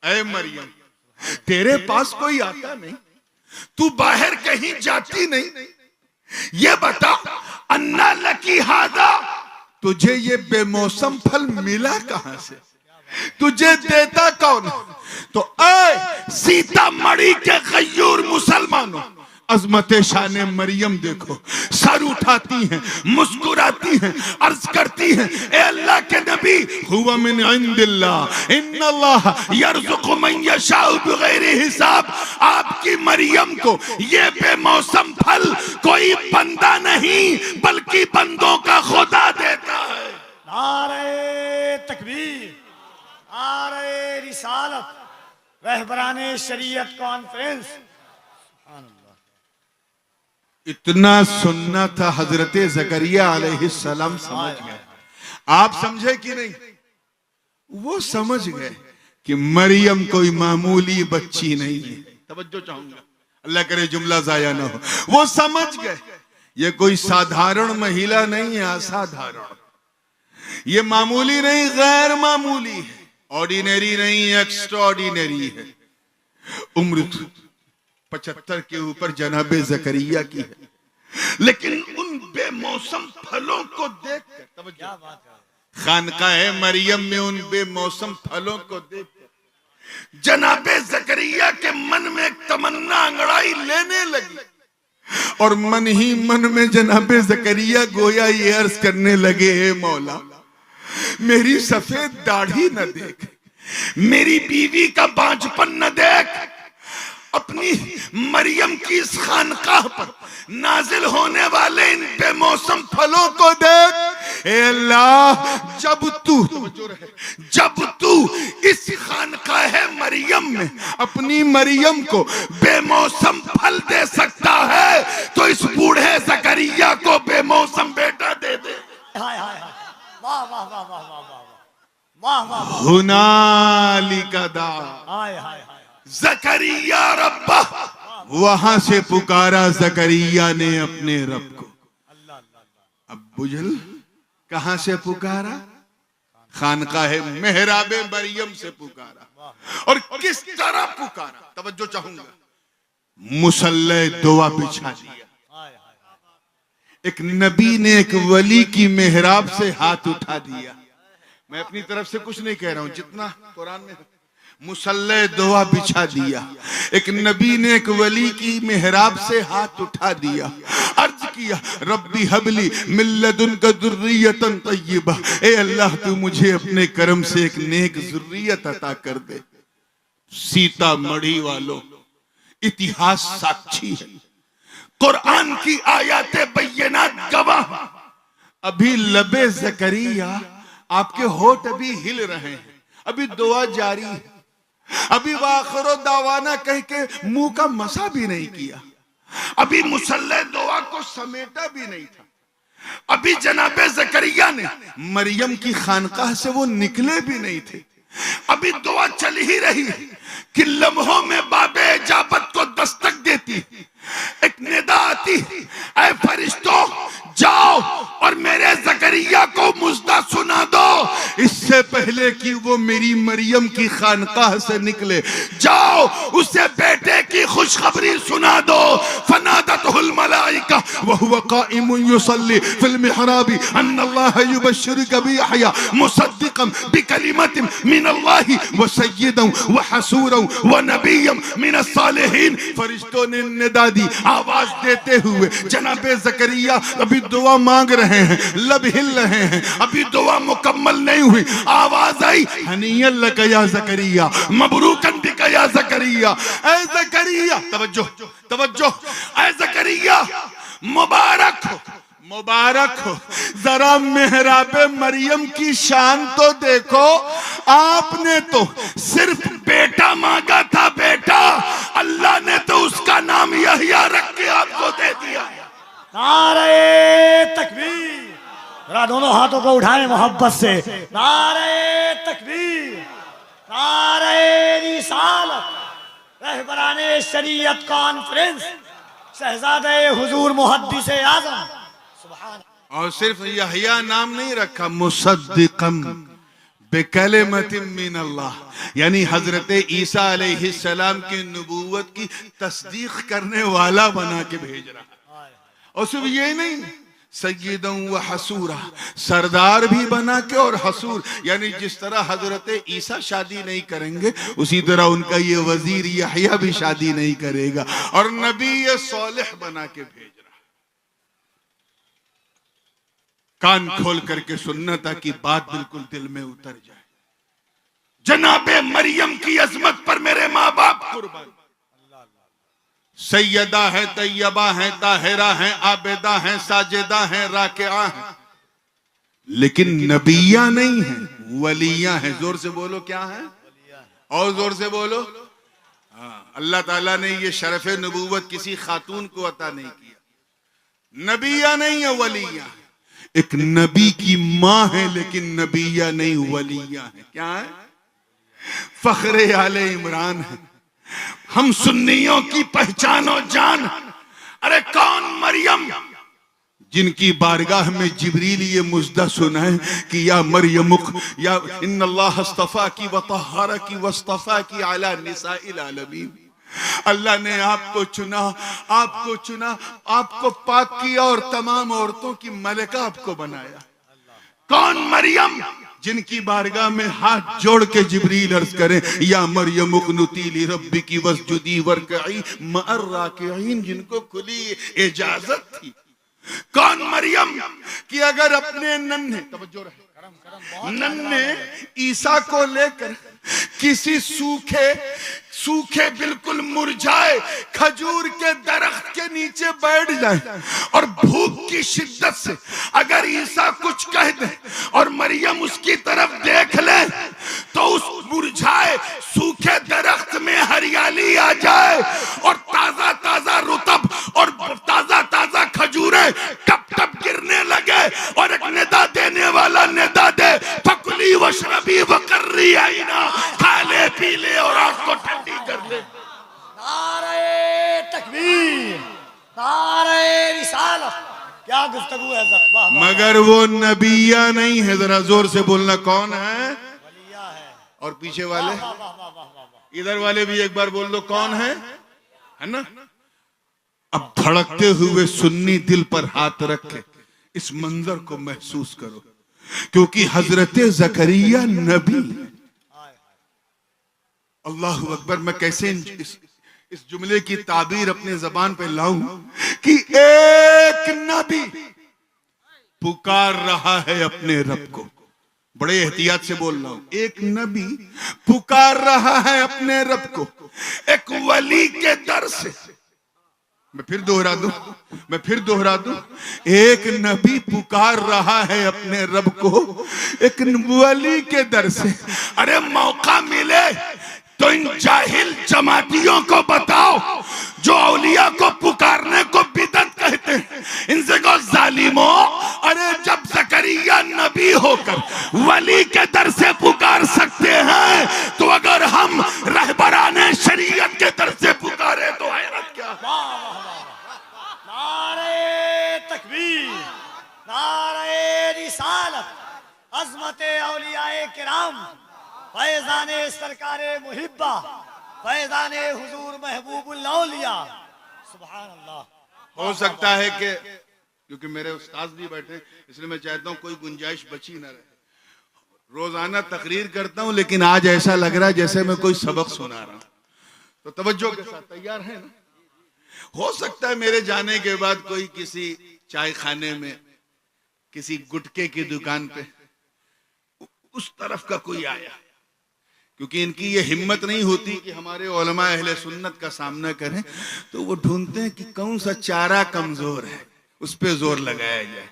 ऐ मरियम, तेरे पास कोई आता नहीं, तू बाहर कहीं जाती नहीं, ये बता, अन्ना लकी हादा, तुझे ये बेमौसम फल मिला कहां से? तुझे देता कौन? तो ऐ सीतामढ़ी के गयूर मुसलमानों, अजमत शान मरियम देखो, सर उठाती हैं, मुस्कुराती हैं, अर्ज करती हैं, ए अल्लाह के नबी, हुवा मिन इंदिल्लाह इन्नल्लाह यर्ज़ुक़ु मन यशाउ बिगैरि हिसाब। आपकी मरियम को ये बेमौसम फल कोई बंदा नहीं बल्कि बंदों का खुदा देता है। नारे तकबीर, नारे रिसालत, रहबराने शरीयत कॉन्फ्रेंस। इतना सुनना था, हजरत ज़करिया अलैहिस्सलाम समझ गए। आप समझे कि नहीं? वो समझ गए कि मरियम कोई मामूली बच्ची नहीं है। तवज्जो चाहूंगा, अल्लाह करे जुमला जाया ना हो। वो समझ गए ये कोई साधारण महिला नहीं है, असाधारण। ये मामूली नहीं, गैर मामूली है, ऑर्डिनरी नहीं, एक्स्ट्रा ऑर्डिनरी है। उम्र 75 के ऊपर जनाबे ज़करिया की है, लेकिन उन बेमौसम फलों को देखकर, खानकाहे मरियम में उन बेमौसम फलों को देखकर जनाबे ज़करिया के मन में एक तमन्ना अंगड़ाई लेने लगी, और मन ही मन में जनाबे ज़करिया गोया ये अर्ज करने लगे, हे मौला, मेरी सफेद दाढ़ी न देख, मेरी बीवी का बांझपन न देख, अपनी मरियम की इस खानकाह पर नाजिल होने वाले इन बेमौसम फलों को देख। ए अल्लाह, जब तू इस खानकाह मरियम में अपनी मरियम को बेमौसम फल दे सकता है, तो इस बूढ़े ज़करिया को बेमौसम बेटा दे दे। हाय हाय हाय, वाह वाह वाह वाह वाह वाह वाह, हुनालिका दा हाय हाय हाय, ज़करिया रब्बा, वहां से पुकारा ज़करिया ने अपने रब को। अब बुझल कहां से पुकारा? खानकाहे मेहराबे मरियम से पुकारा। और किस तरह पुकारा? तवज्जो चाहूंगा, मुसल्ले दुआ बिछा दिया। एक नबी ने एक वली की मेहराब से हाथ उठा दिया। मैं अपनी तरफ से कुछ नहीं कह रहा हूं, जितना कुरान में मुसल्ले दुआ बिछा दिया। एक नबी ने एक वली की मेहराब से हाथ उठा दिया, अर्ज किया, रब्बी हबली मिन लदुनका दुर्रियतन तय्यबा, ए अल्लाह तू मुझे अपने करम से एक नेक जुर्रियत अता कर दे। सीतामढ़ी वालों, इतिहास साक्षी है, कुरान की आयतें बय्यनात गवाह। अभी लबे ज़करिया, आपके होठ अभी हिल रहे हैं, अभी दुआ जारी है, अभी वाखिरो दावाना कह के मुंह का मसा भी नहीं किया, अभी मुसल्ले दुआ को समेटा भी नहीं था, अभी जनाबे ज़करिया ने मरियम की खानकाह से वो निकले भी नहीं थे, अभी दुआ चल ही रही है कि लम्हों में बाबे इजाबत को दस्तक देती एक निदा आती, ऐ फरिश्तों जाओ और मेरे ज़करिया को मुज़्दा सुना दो, इससे पहले कि वो मेरी मरियम की खानकाह से निकले, जाओ उसे बेटे की खुशखबरी सुना दो। फनादतहुल मलाइका व हुवा काइमुन युसल्ली फिल मिहराबी अन्नल्लाह युबश्शिरुका बियहया मुसद्दिक़न बिकलिमतिन मिनल्लाहि व सय्यिदन व हसूरन व नबिय्यन मिनस सालिहीन। फरिश्तों ने निदा दी, आवाज देते हुए, जनाबे ज़करिया अभी दुआ मांग रहे हैं, लब हिल रहे हैं, अभी दुआ मुकम्मल नहीं हुई, आवाज आई, हनियन लक या ज़करिया, मबरूकन बिक या ज़करिया, ऐ ज़करिया, तवज्जो तवज्जो, ऐ ज़करिया मुबारक हो, मुबारक हो, जरा मेहराबे मरियम की शान तो देखो, आपने तो सिर्फ बेटा मांगा था, बेटा, अल्लाह ने तो उसका नाम यहया रख के आपको दे दिया। नारे तकबीर, जरा दोनों हाथों को उठाएं मोहब्बत से, नारे तकबीर, नारे रिसालत, रहबराने शरीयत कॉन्फ्रेंस, शहजादे हुजूर मुहद्दिस आज़म। और सिर्फ यहया नाम नहीं रखा, मुसद्दिक़न बिकलिमतिन मिनल्लाह, यानी हजरत ईसा अलैहिस्सलाम की नबूवत की तस्दीक करने वाला बना के भेज रहा। और सिर्फ ये नहीं, सय्यदन व हसूरा, सरदार भी बना के और हसूर, यानी जिस तरह हजरत ईसा शादी नहीं करेंगे उसी तरह उनका ये वजीर यहया भी शादी नहीं करेगा, और नबी ये सौलिह बना के भेज रहा। कान खोल करके सुनना ताकि बात बिल्कुल दिल में उतर जाए। जनाबे मरियम की अजमत पर मेरे माँ बाप कुर्बान। सैयदा है, तैयबा है, ताहिरा है, आबेदा है, साजिदा है, राकिआ है, लेकिन नबिया नहीं है, वलिया है। जोर से बोलो क्या है, और जोर से बोलो। हाँ, अल्लाह ताला ने ये शरफ नबूवत किसी खातून को अता नहीं किया। नबिया नहीं है, वलिया है। एक नबी की मां है लेकिन नबिया नहीं, वलिया है। क्या है? फखरे आले इमरान है। हम सुन्नियों की पहचान और जान। अरे कौन मरियम जिनकी बारगाह में जिब्रील ये मुजदा सुनाए कि या मरियमुख या इन्नल्लाह अस्तफा की व तहरा की वस्तफा की अला निसाइल आलमीन। अल्लाह ने आपको चुना, आपको चुना, आपको पाक किया और तमाम औरतों की मलिका आपको बनाया। कौन मरियम जिनकी बारगाह में हाथ जोड़ के जिब्रील अर्ज करें या मरियम उक़नुती लिरब्बी की वस्जुदी वरकई मअर राकिईन, जिनको खुली इजाजत थी। कौन मरियम कि अगर अपने नन्हे, तवज्जो रहे, नन्हे ईसा को लेकर किसी सूखे बिल्कुल मुरझाए खजूर के दरख्त के नीचे बैठ जाए और भूख की शिद्दत से अगर ईसा कुछ कह दे और मरियम उसकी तरफ देख ले तो उस मुरझाए सूखे दरख्त में हरियाली आ जाए और ताजा ताजा रुतब और ताजा ताजा खजूरें टप टप गिरने लगे और एक निदा देने वाला निदा दे, फकुली वशरबी वकर्री आईना, खा ले पी ले और आंख को ठंडी कर ले। नारे तकबीर, नारे रिसालत, क्या गुफ्तगू है ज़त। मगर वो नबिया नहीं है। जरा जोर से बोलना, कौन है? वलिया है। और पीछे वाले, इधर वाले भी एक बार बोल दो, कौन है ना? अब धड़कते हुए सुन्नी दिल पर हाथ रख के इस मंजर को महसूस करो, क्योंकि हजरत ज़करिया नबी। अल्लाह अकबर। मैं कैसे इस जुमले की ताबीर अपने जबान पे लाऊं कि एक नबी पुकार रहा है अपने रब को। बड़े एहतियात से बोल रहा हूं। एक नबी पुकार रहा है अपने रब को एक वली के दर से। मैं फिर दोहरा दूं, एक नबी पुकार रहा है अपने रब को एक वली के दर से। अरे मौका मिले तो इन जाहिल जमातियों को बताओ जो औलिया को पुकारने को बिदअत कहते हैं, इनसे कहो जालिमो, अरे जब ज़करिया नबी होकर वली के दर से पुकार सकते हैं तो अगर हम रहबराने शरीयत के दर से पुकारे तो हैरत क्या। नारे तकबीर, नारे रिसालत, अज़मते औलियाए किराम, फैज़ाने सरकारे मुहिब्बा, फैज़ाने हुजूर महबूबुल औलिया। सुभान अल्लाह। हो सकता है कि क्योंकि मेरे उस्ताद भी बैठे इसलिए मैं चाहता हूं कोई गुंजाइश बची ना रहे। रोजाना तकरीर करता हूं लेकिन आज ऐसा लग रहा है जैसे मैं कोई सबक सुना रहा हूं, तो तवज्जो के साथ तैयार है ना? हो सकता है मेरे जाने के बाद कोई किसी चाय खाने में, किसी गुटके की दुकान पे उस तरफ का कोई आया, क्योंकि इनकी ये हिम्मत नहीं होती कि हमारे उलमा अहले सुन्नत का सामना करें, तो वो ढूंढते हैं कि कौन सा चारा कमजोर है उस पे जोर लगाया जाए।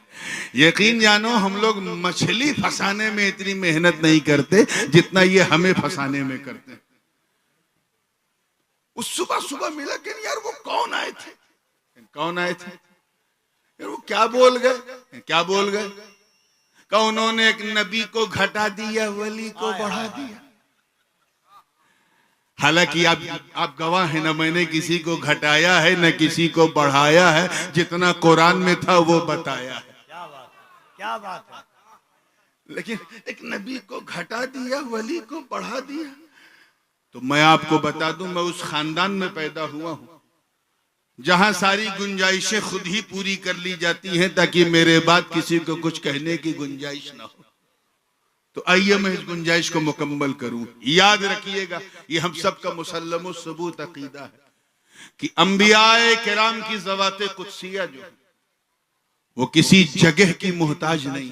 यकीन जानो हम लोग मछली फंसाने में इतनी मेहनत नहीं करते जितना ये हमें फंसाने में करते हैं। उस सुबह सुबह मिला कि यार वो कौन आए थे यार, वो क्या बोल गए का उन्होंने एक नबी को घटा दिया, वली को बढ़ा दिया। हालांकि आप गवाह हैं ना, मैंने किसी को घटाया है न किसी को बढ़ाया है, जितना कुरान में था वो बताया है। क्या बात है। लेकिन एक नबी को घटा दिया, वली को बढ़ा दिया। तो मैं आपको बता दूं, मैं उस खानदान में पैदा हुआ हूं जहां सारी गुंजाइशें खुद ही पूरी कर ली जाती हैं ताकि मेरे बाद किसी को कुछ कहने की गुंजाइश ना हो। तो आइए मैं इस गुंजाइश को मुकम्मल करूं। याद रखिएगा, ये हम सब का मुसल्लम सबूत अकीदा है कि अंबियाए किराम की ज़वाते कुदसिया जो है वो किसी जगह की मोहताज नहीं।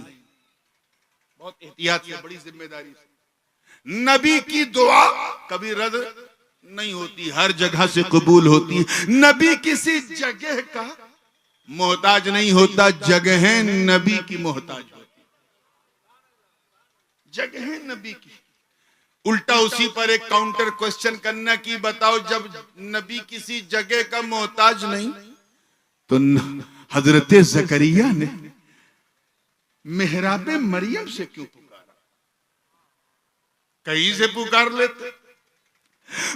बहुत एहतियात से, बड़ी जिम्मेदारी से। नबी की दुआ कभी रद्द नहीं होती, हर जगह से कबूल होती है। नबी किसी जगह का मोहताज नहीं होता, जगह नबी की मोहताज होती, जगह नबी की। उल्टा उसी पर एक काउंटर क्वेश्चन करना कि बताओ जब नबी किसी जगह का मोहताज नहीं तो हजरत जकरिया ने मेहराब मरियम से क्यों पुकारा? कहीं से पुकार लेते,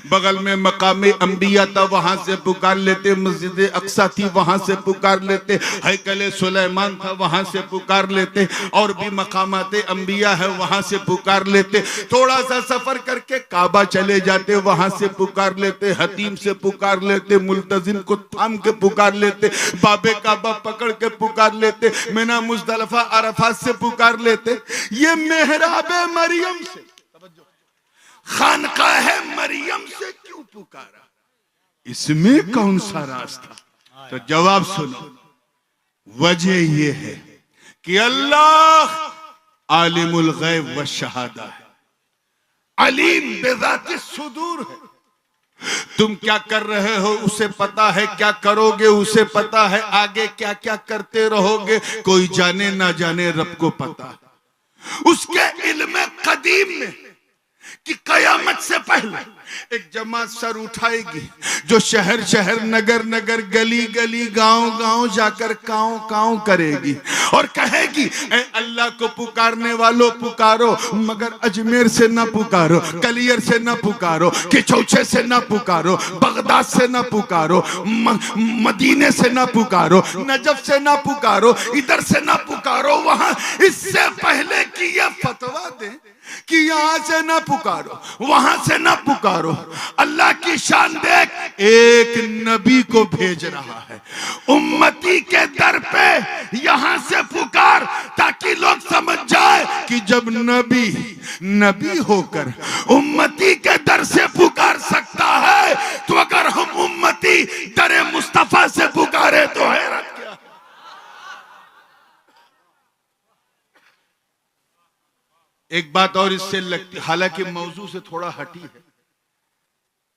बगल में मकाम अंबिया था वहां से पुकार लेते, मस्जिद अक्सा थी वहां से पुकार लेते, हैकल सुलेमान था वहां से पुकार लेते, और भी मकामात अंबिया है वहां से पुकार लेते। थोड़ा सा सफर करके काबा चले जाते, वहां से पुकार लेते, हतीम से पुकार लेते, मुल्तजिम को थाम के पुकार लेते, बाबे काबा पकड़ के पुकार लेते, मिना मुजदलिफा अरफात से पुकार लेते। ये मेहराब मरियम से, खानकाह मरियम से क्यों पुकारा? इसमें कौन सा राज था? तो जवाब सुनो, वजह यह है कि अल्लाह आलिमुल गैब व शहादा है, अलीम बेज़ाति सुदूर है। तुम क्या कर रहे हो उसे पता है, क्या करोगे उसे पता है, आगे क्या क्या करते रहोगे कोई जाने ना जाने रब को पता है। उसके इल्म कदीम में कि कयामत से पहले एक जमात सर उठाएगी जो शहर शहर नगर नगर गली गली गांव गांव जाकर कांव कांव करेगी और कहेगी ए अल्लाह को पुकारने वालों पुकारो, मगर अजमेर से ना पुकारो, कलियर से ना पुकारो, किचौचे से ना पुकारो, बगदाद से ना पुकारो, मदीने से ना पुकारो, नजफ से ना पुकारो, इधर से ना पुकारो वहां। इससे पहले कि यह फतवा दे कि यहां से ना पुकारो वहां से ना पुकारो, अल्लाह की शान देख, एक नबी को भेज रहा है उम्मती के दर पे, यहां से पुकार ताकि लोग समझ जाए कि जब नबी होकर उम्मती के दर से पुकार सकता है तो अगर हम उम्मती दर मुस्तफा से पुकारे तो हैरत क्या। एक बात और इससे लगती, हालांकि मौजू से थोड़ा हटी है,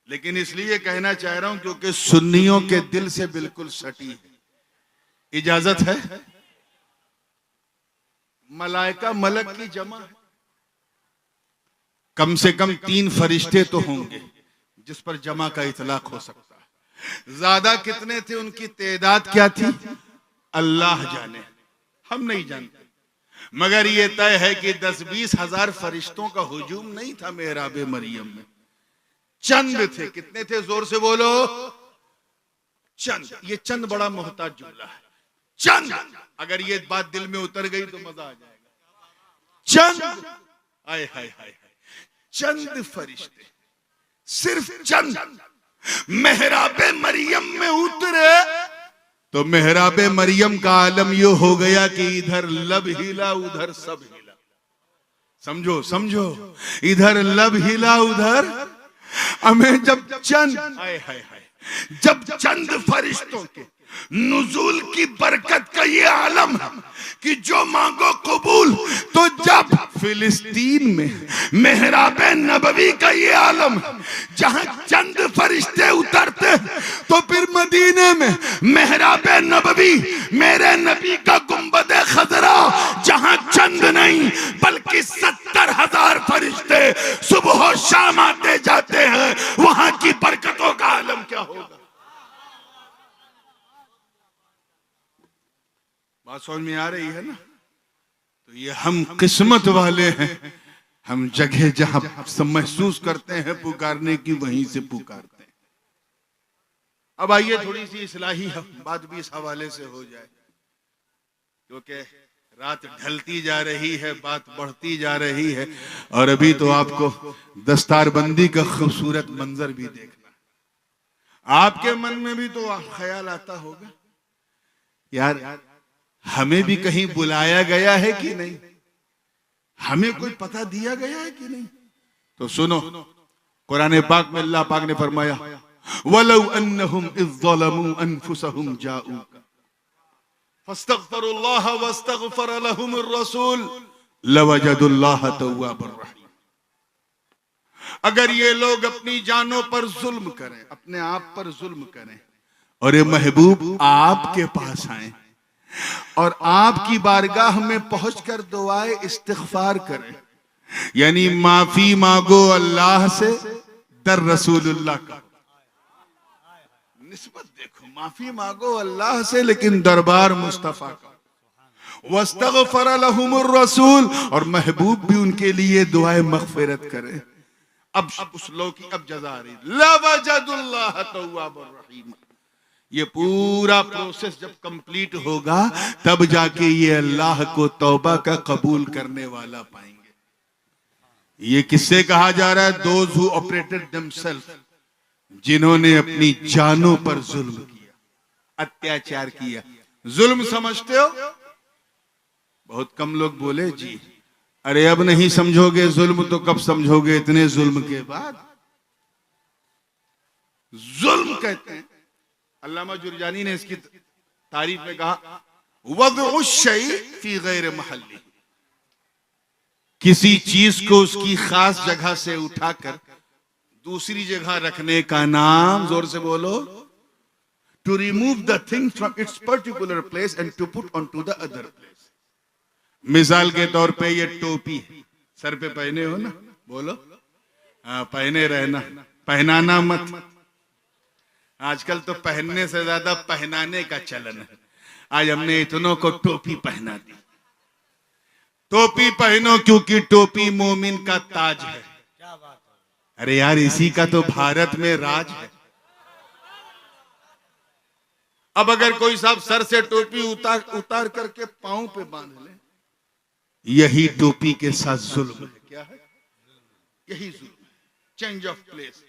लेकिन इसलिए कहना चाह रहा हूं क्योंकि सुन्नियों के दिल से बिल्कुल सटी है। इजाजत है? मलाइका मलक की जमा है, कम से कम 3 फरिश्ते तो होंगे जिस पर जमा का इतलाक हो सकता है। ज्यादा कितने थे, उनकी तादाद क्या थी, अल्लाह जाने, हम नहीं जानते। मगर ये तय है कि 10-20 हजार फरिश्तों का हुजूम नहीं था मेहराब मरियम में, चंद थे। कितने थे, जोर से बोलो, चंद। ये चंद बड़ा मोहताज जुमला है, चंद। अगर ये बात दिल में उतर गई तो मजा आ जाएगा। चंद, हाय हाय हाय, चंद फरिश्ते, सिर्फ चंद मेहराब मरियम में उतरे तो मेहराब मरियम का आलम यो हो गया कि इधर लब हिला उधर सब हिला। समझो समझो, इधर लब हिला उधर हमें जब चंद, हाय हाय हाय, जब चंद फरिश्तों के नुज़ूल की बरकत का ये आलम है कि जो मांगो कबूल, तो जब फिलिस्तीन में मेहराब नबवी का ये आलम है जहां चंद फरिश्ते उतरते, तो फिर मदीने में मेहराब नबवी मेरे नबी का गुंबद खजरा जहां चंद नहीं बल्कि 70,000 फरिश्ते सुबह शाम आते जाते हैं, वहां की बरकतों का आलम क्या होगा। बात समझ में आ रही है ना? तो ये हम किस्मत वाले हैं, हम जगह जहां सब महसूस करते हैं पुकारने की वहीं से पुकारते हैं। अब आइए थोड़ी सी इस्लाही बात भी इस हवाले से हो जाए, क्योंकि रात ढलती जा रही है, बात बढ़ती जा रही है, और अभी तो आपको दस्तारबंदी का खूबसूरत मंजर भी देखना। आपके मन में भी तो ख्याल आता होगा, यार हमें भी कहीं बुलाया गया है कि नहीं, हमें कोई पता दिया गया है कि नहीं। तो सुनो, कुरान पाक में अल्लाह पाक ने फरमाया, वलौ अन्नहुम इज़ ज़लमू अनफुसहुम जाऊका फस्तगफिरुल्लाह वस्तगफर लहुमुर रसूल लवजदुल्लाह तव्वाबर रहीम। अगर ये लोग अपनी जानों पर जुल्म करें, अपने आप पर जुल्म करें, और ये महबूब आपके पास आए और आपकी बारगाह में पहुंचकर दुआए इस्तिग़फार करें, यानी माफी मांगो अल्लाह से, दर रसूलुल्लाह का निस्बत देखो, माफी मांगो अल्लाह से लेकिन दरबार मुस्तफा का, वस्तगफर लहुमुर रसूल, और महबूब भी उनके लिए दुआए मगफिरत करे। अब उस लोग की अब जज़ा आ रही, लवजदुल्लाह तव्वाबर रहीम। ये पूरा प्रोसेस जब कंप्लीट होगा तब जाके ये अल्लाह को तौबा का कबूल करने वाला पाएंगे। ये किससे कहा जा रहा है? दोज हु ऑपरेटेड देमसेल्फ, जिन्होंने अपनी जानों पर जुल्म किया, अत्याचार किया। जुल्म समझते हो? बहुत कम लोग बोले जी, अरे अब नहीं समझोगे जुल्म तो कब समझोगे इतने जुल्म के बाद। जुल्म कहते हैं, अल्लामा जुरजानी ने इसकी तारीफ में कहा, वज़उ शै फी गैर महल्ली, किसी चीज को उसकी खास जगह से उठाकर दूसरी जगह रखने का नाम, जोर से बोलो, to remove the thing from its particular place and to put on to the other place. मिसाल के तौर पे ये टोपी है, सर पे पहने हो ना, बोलो हाँ, पहने रहना, पहनाना मत। आजकल तो पहनने से ज्यादा पहनाने का चलन है। आज हमने इतनों को टोपी पहना दी। टोपी पहनो क्योंकि टोपी मोमिन का ताज है। अरे यार, इसी का तो भारत में राज है। अब अगर कोई साहब सर से टोपी उतार करके पांव पे बांध ले, यही टोपी के साथ जुल्म है। क्या है? यही जुल्म है, चेंज ऑफ प्लेस।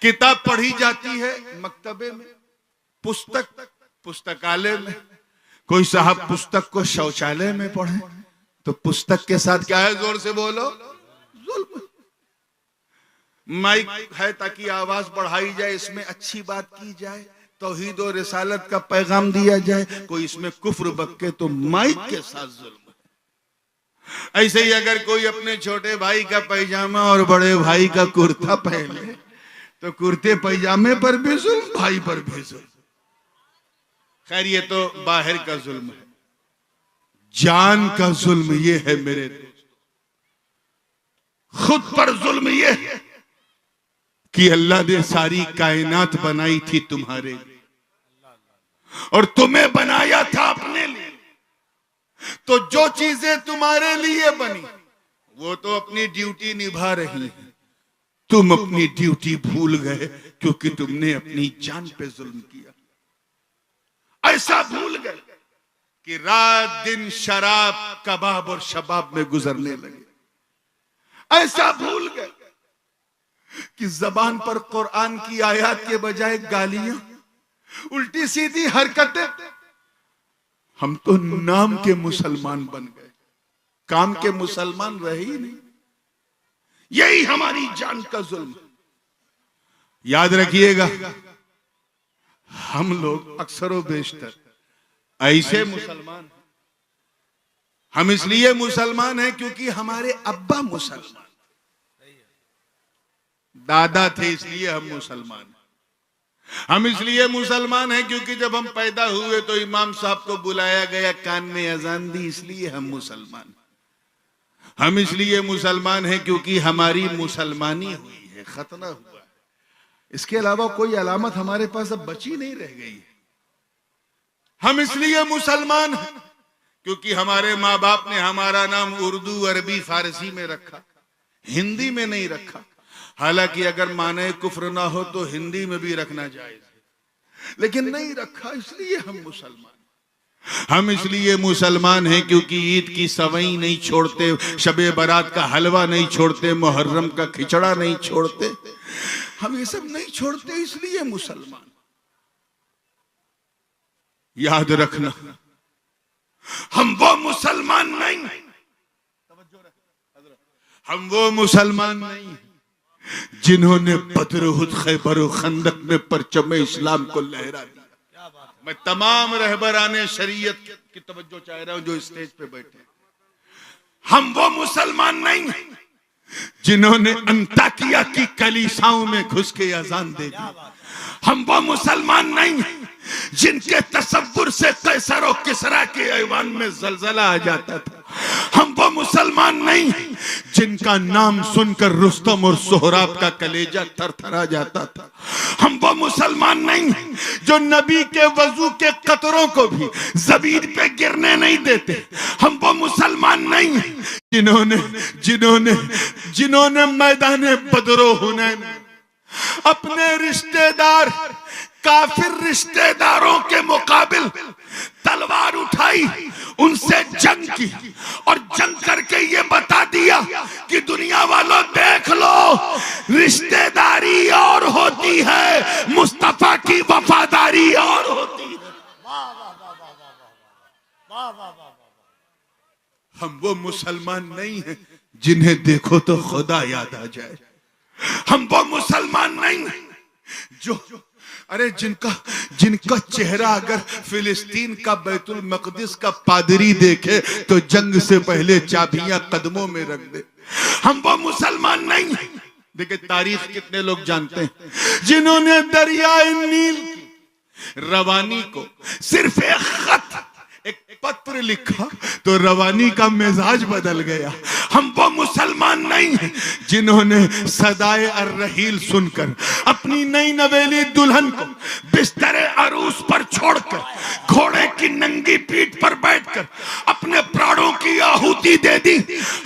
किताब पढ़ी जाती है मकतबे में, पुस्तक पुस्तकालय में। कोई साहब पुस्तक को शौचालय में पढ़े तो पुस्तक के साथ क्या है? जोर से बोलो, जुल्म। माइक है ताकि आवाज बढ़ाई जाए, इसमें अच्छी बात की जाए, तौहीद और रिसालत का पैगाम दिया जाए। कोई इसमें कुफ्र बके तो माइक के साथ जुल्म। ऐसे ही अगर कोई अपने छोटे भाई का पैजामा और बड़े भाई का कुर्ता पहने तो कुर्ते पैजामे पर भी जुल्म, भाई पर भी जुल्म। खैर, ये तो बाहर का जुल्म है। जान का जुल्म ये है मेरे दोस्त, खुद पर जुल्म ये है कि अल्लाह ने सारी कायनात बनाई थी तुम्हारे लिए और तुम्हें बनाया था अपने लिए। तो जो चीजें तुम्हारे लिए बनी वो तो अपनी ड्यूटी निभा रही है, तुम अपनी ड्यूटी भूल गए क्योंकि तुमने अपनी जान पे जुल्म किया। ऐसा भूल गए कि रात दिन शराब, कबाब और शबाब में गुजरने लगे। ऐसा भूल गए कि जबान पर कुरान की आयत के बजाय गालियां, उल्टी सीधी हरकतें। हम तो नाम के मुसलमान बन गए, काम के मुसलमान रहे ही नहीं। यही हमारी जान का जुल्म। याद रखिएगा, हम लोग अक्सर बेशतर ऐसे मुसलमान, हम इसलिए मुसलमान हैं क्योंकि हमारे अब्बा मुसलमान, दादा थे इसलिए हम मुसलमान। हम इसलिए मुसलमान हैं क्योंकि जब हम पैदा हुए तो इमाम साहब को बुलाया गया, कान में अजान दी, इसलिए हम मुसलमान। हम इसलिए मुसलमान हैं क्योंकि हमारी मुसलमानी हुई है, खतना हुआ है। इसके अलावा कोई अलामत हमारे पास अब बची नहीं रह गई है। हम इसलिए मुसलमान हैं क्योंकि हमारे माँ बाप ने हमारा नाम उर्दू, अरबी, फारसी में रखा, हिंदी में नहीं रखा। हालांकि अगर माने कुफ्र ना हो तो हिंदी में भी रखना जायज है, लेकिन नहीं रखा, इसलिए हम मुसलमान। हम इसलिए मुसलमान हैं क्योंकि ईद की सवई नहीं छोड़ते, शबे बारात का हलवा नहीं छोड़ते, मुहर्रम का खिचड़ा नहीं छोड़ते। हम ये सब नहीं छोड़ते, इसलिए मुसलमान। याद रखना, हम वो मुसलमान नहीं, हम वो मुसलमान नहीं जिन्होंने बद्र, उहद, खैबर और खंदक में परचम इस्लाम को लहरा दिया। मैं तमाम रहबराने शरीयत की तवज्जो चाह रहा हूं जो स्टेज पे बैठे। हम वो मुसलमान नहीं जिन्होंने अंताकिया की कलीसाओं में घुस के अजान दे दी। हम वो मुसलमान नहीं जिनके तसव्वुर से कैसर और किसरा के ऐवान में जलजला आ जाता था। हम वो मुसलमान नहीं जिनका नाम सुनकर रुस्तम और सोहराब का कलेजा थरथरा जाता था। हम वो मुसलमान नहीं जो नबी के वजू के कतरों को भी जमीन पे गिरने नहीं देते। हम वो मुसलमान नहीं जिन्होंने जिन्होंने जिन्होंने मैदान बदरो हुनैन अपने रिश्तेदार काफिर रिश्तेदारों के मुकाबिल तलवार उठाई, उनसे जंग की और जंग करके ये बता दिया कि दुनिया वालों देख लो, रिश्तेदारी और होती है, मुस्तफा की वफादारी और होती है। हम वो मुसलमान नहीं हैं जिन्हें देखो तो खुदा याद आ जाए। हम वो मुसलमान नहीं जो अरे जिनका चेहरा अगर फिलिस्तीन का बैतुल मकदिस का पादरी देखे तो जंग से पहले चाबियां कदमों में रख दे। हम वो मुसलमान नहीं। देखिए तारीख कितने लोग जानते हैं जिन्होंने दरियाए नील की रवानी को सिर्फ एक खत, एक पत्र लिखा तो रवानी का मिजाज बदल गया। हम वो मुसलमान नहीं हैं जिन्होंने सदाए अर्रहील सुनकर अपनी नई नवेली दुल्हन को बिस्तरे अरूस पर छोड़कर घोड़े की नंगी पीठ पर बैठकर अपने प्राणों की आहुति दे दी।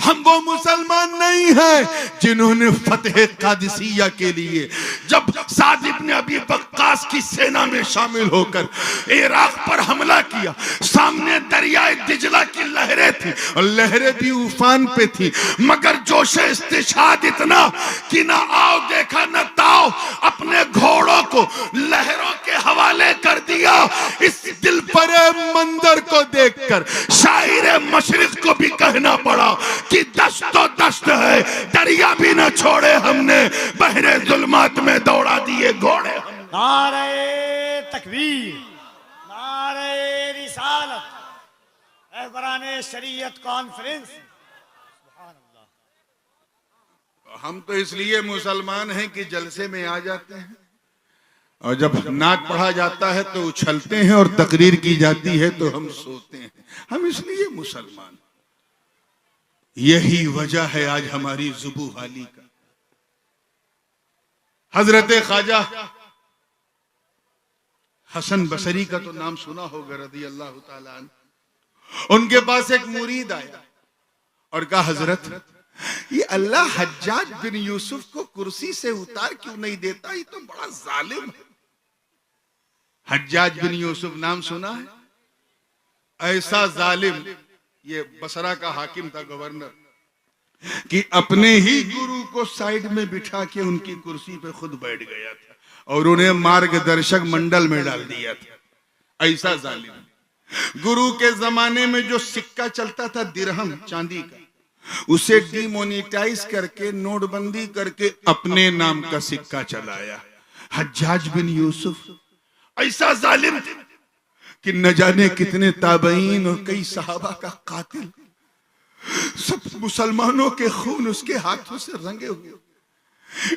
हम वो मुसलमान नहीं हैं जिन्होंने फतेह कादिसिया के लिए जब साद इब्न अबी वक्कास की सेना में शामिल होकर इराक पर हमला किया, सामने दरियाए दिजला की लहरें थी और लहरें भी उफान पे थी, मगर जोशे इस्तिशाद इतना कि ना आओ देखा न ताओ, अपने घोड़ों को लहरों के हवाले कर दिया। इस दिल परे मंजर को देखकर शायर मशरिक को भी कहना पड़ा कि दस्तो दस्त है, दरिया भी न छोड़े हमने, बहरे जुल्मात में दौड़ा दिए घोड़े। नारे तकबीर, नारे रिसालत, रहबराने शरीयत कॉन्फ्रेंस। हम तो इसलिए मुसलमान हैं कि जलसे में आ जाते हैं और जब नात पढ़ा जाता है तो उछलते हैं और तकरीर की जाती है तो हम सोते हैं। हम इसलिए मुसलमान। यही वजह है आज हमारी जुबू हाली का। हजरत ख्वाजा हसन बसरी का तो नाम सुना होगा रज़ी अल्लाह ताला अन्हु। उनके पास एक मुरीद आया और कहा हजरत ये अल्लाह हज्जाज बिन यूसुफ को कुर्सी से उतार क्यों नहीं देता, ये तो बड़ा जालिम है। हज्जाज बिन यूसुफ नाम सुना है? ऐसा जालिम, ये बसरा का हाकिम था, गवर्नर, कि अपने ही गुरु को साइड में बिठा के उनकी कुर्सी पे खुद बैठ गया था और उन्हें मार्गदर्शक मंडल में डाल दिया था। ऐसा जालिम। गुरु के जमाने में जो सिक्का चलता था दिरहम चांदी का, उसे डिमोनेटाइज करके नोटबंदी करके अपने नाम का सिक्का चलाया। हज्जाज बिन यूसुफ ऐसा जालिम था कि न जाने कितने ताबईन और कई सहाबा का कातिल, सब मुसलमानों के खून उसके हाथों से रंगे हुए।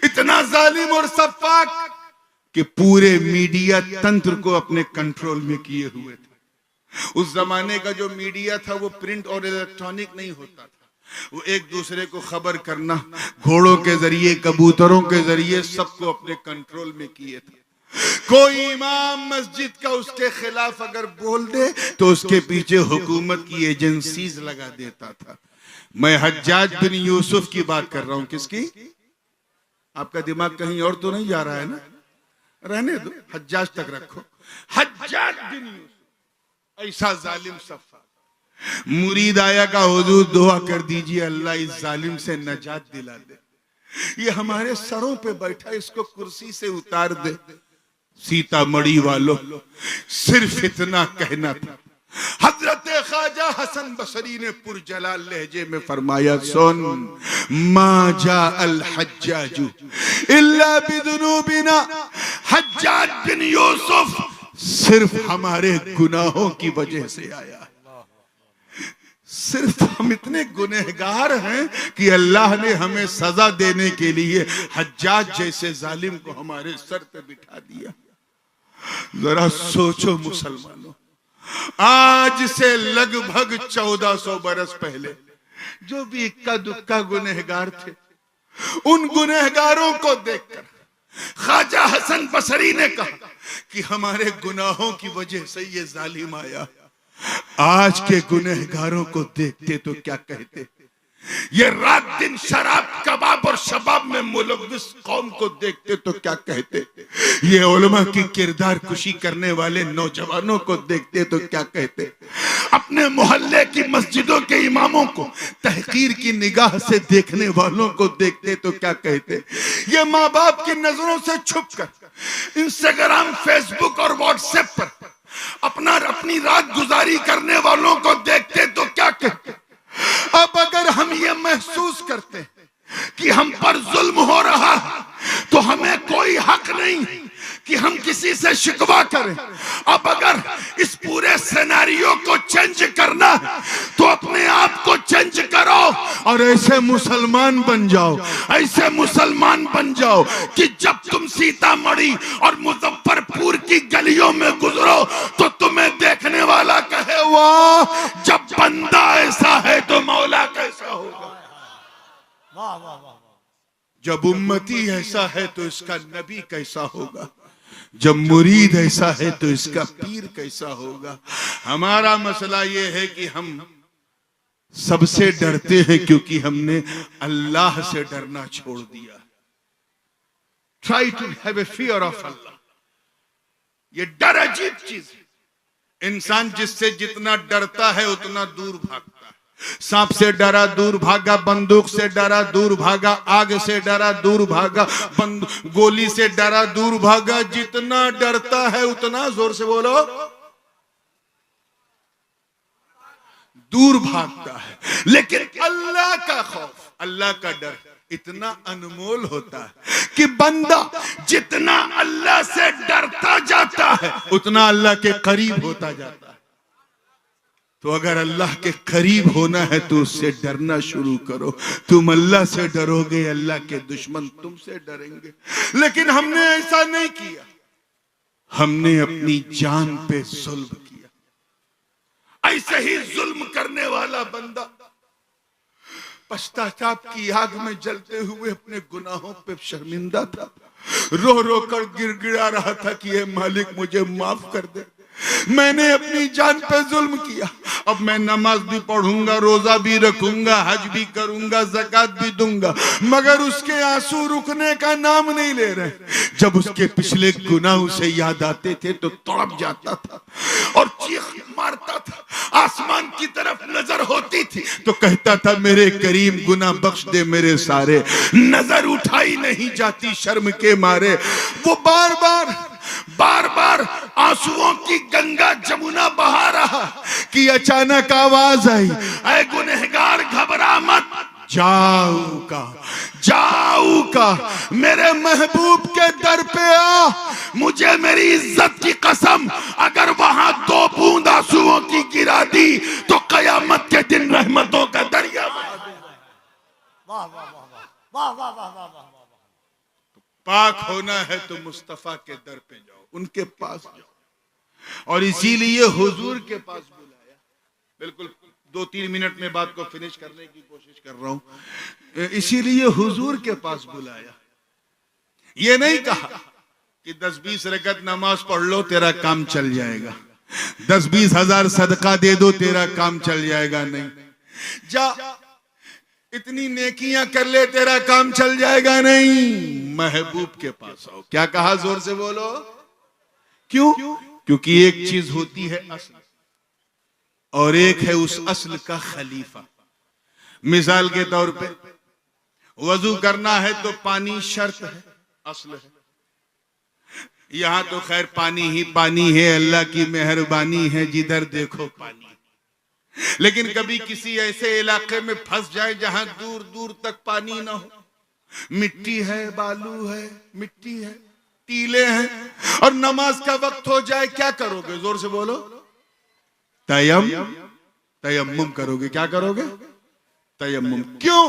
इतना जालिम और सफाक कि पूरे मीडिया तंत्र को अपने कंट्रोल में किए हुए था। उस जमाने का जो मीडिया था वो प्रिंट और इलेक्ट्रॉनिक नहीं होता था, वो एक दूसरे को खबर करना घोड़ों के जरिए, कबूतरों के जरिए सबको अपने कंट्रोल में किए थे। कोई इमाम मस्जिद का उसके खिलाफ अगर बोल दे तो उसके पीछे हुकूमत की एजेंसीज लगा देता था। मैं हज्जाज बिन यूसुफ की बात कर रहा हूं। किसकी? आपका दिमाग कहीं और तो नहीं जा रहा है ना? रहने दो, हज्जाज तक रखो। हज्जाज बिन यूसुफ ऐसा जालिम सफा। मुरीद आया का हुजूर दुआ कर दीजिए अल्लाह इस जालिम से नजात दिला दे, ये हमारे सरों पे बैठा, इसको कुर्सी से उतार दे। सीतामढ़ी वालों, सिर्फ इतना कहना था। हजरत ख्वाजा हसन बसरी ने पुरजलाल लहजे में फरमाया, सुन, मा जा अल हज्जाजु इल्ला बिदुनूबिना, हज्जाज बिन यूसुफ सिर्फ हमारे गुनाहों की वजह से आया। सिर्फ हम इतने गुनहगार हैं कि अल्लाह ने हमें सजा देने के लिए हज्जाज जैसे जालिम को हमारे सर पे बिठा दिया। जरा सोचो मुसलमानों, आज से लगभग 1400 बरस पहले जो भी इक्का दुक्का गुनहगार थे, उन गुनहगारों को देखकर ख्वाजा हसन बसरी ने कहा कि हमारे गुनाहों की वजह से ये जालिम आया। आज के गुनहगारों को देखते तो क्या कहते, ये रात दिन शराब कबाब और शबाब में मुलव्विस कौम को देखते तो क्या कहते, ये उलमा की किरदार कुशी करने वाले नौजवानों को देखते तो क्या कहते, अपने मोहल्ले की मस्जिदों के इमामों को तहकीर की निगाह से देखने वालों को देखते तो क्या कहते, ये माँ बाप की नजरों से छुपकर इंस्टाग्राम, फेसबुक और व्हाट्सएप पर अपनी रात गुजारी करने वालों को देखते तो क्या कहते। अब अगर हम ये महसूस करते कि हम पर जुल्म हो रहा है तो हमें कोई हक नहीं कि हम किसी से शिकवा करें। अब अगर इस पूरे सिनेरियो को चेंज करना है तो अपने आप को चेंज करो और ऐसे मुसलमान बन जाओ, ऐसे मुसलमान बन जाओ कि जब तुम सीतामढ़ी और मुजफ्फरपुर की गलियों में गुजरो तो तुम्हें देखने वाला कहे, वाह, जब बंदा ऐसा है तो मौला कैसा होगा। वाह वाह वाह। जब उम्मती ऐसा है तो इसका नबी कैसा होगा, जब मुरीद ऐसा है तो इसका पीर कैसा होगा। हमारा मसला यह है कि हम सबसे डरते हैं क्योंकि हमने अल्लाह से डरना छोड़ दिया। Try to have a fear of Allah. ये डर अजीब चीज है। इंसान जिससे जितना डरता है उतना दूर भागता है। सांप से डरा दूर भागा, बंदूक से डरा दूर भागा, आग से डरा दूर भागा, गोली से डरा दूर भागा। जितना डरता है उतना, जोर से बोलो, दूर भागता है। लेकिन अल्लाह का खौफ, अल्लाह का डर इतना अनमोल होता है कि बंदा जितना अल्लाह से डरता जाता है उतना अल्लाह के करीब होता जाता है। तो अगर अल्लाह के करीब होना है तो उससे डरना शुरू करो। तुम अल्लाह से डरोगे, अल्लाह के दुश्मन तुमसे डरेंगे। लेकिन हमने ऐसा नहीं किया, हमने अपनी जान पे जुल्म किया। ऐसे ही जुल्म करने वाला बंदा पश्चाताप की आग में जलते हुए अपने गुनाहों पे शर्मिंदा था, रो रो कर गिड़गिड़ा रहा था कि ये मालिक मुझे माफ कर दे, मैंने अपनी जान पे जुल्म किया। अब मैं नमाज भी पढ़ूंगा, रोजा भी रखूंगा, हज भी करूंगा, ज़कात भी दूंगा, मगर उसके आंसू रुकने का नाम नहीं ले रहे। जब उसके पिछले गुनाह उसे याद आते थे तो तड़प जाता था और चीख मारता था। आसमान की तरफ नजर होती थी तो कहता था, मेरे करीम गुनाह बख्श दे मेरे सारे। नजर उठाई नहीं जाती शर्म के मारे। वो बार बार आंसुओं की गंगा जमुना बहा रहा कि अचानक आवाज आई, ऐ गुनहगार घबरा मत, जाऊका मेरे महबूब के दर पे आ। मुझे मेरी इज्जत की कसम, अगर वहां 2 बूंद आंसुओं की गिरा दी तो कयामत के दिन रहमतों का दरिया बहा दे। वाह वाह वाह वाह वाह वाह वाह वाह। पाक होना है तो मुस्तफा के दर पे जाओ, उनके पास जाओ। और इसीलिए हुजूर के पास बुलाया। बिल्कुल 2-3 मिनट में बात को फिनिश करने की कोशिश कर रहा हूं। इसीलिए हुजूर के पास बुलाया। ये नहीं कहा कि 10-20 रकत नमाज पढ़ लो तेरा काम चल जाएगा, 10-20 हजार सदका दे दो तेरा काम चल जाएगा। नहीं, जा इतनी नेकियां कर ले तेरा काम चल जाएगा। नहीं, महबूब के पास आओ। क्या कहा, जोर से बोलो। क्यों? क्योंकि एक चीज होती है असल, और एक है उस अस्ल का खलीफा। मिसाल के तौर पे वजू करना है तो पानी शर्त है, अस्ल है। यहां तो खैर पानी ही पानी है, अल्लाह की मेहरबानी है, जिधर देखो पानी। लेकिन कभी किसी ऐसे इलाके में फंस जाए जहां दूर दूर तक पानी ना हो, मिट्टी है, बालू है, मिट्टी है, टीले हैं, और नमाज का वक्त हो जाए, क्या करोगे? जोर से बोलो। तयम्मुम करोगे। क्या करोगे? तयम्मुम। क्यों?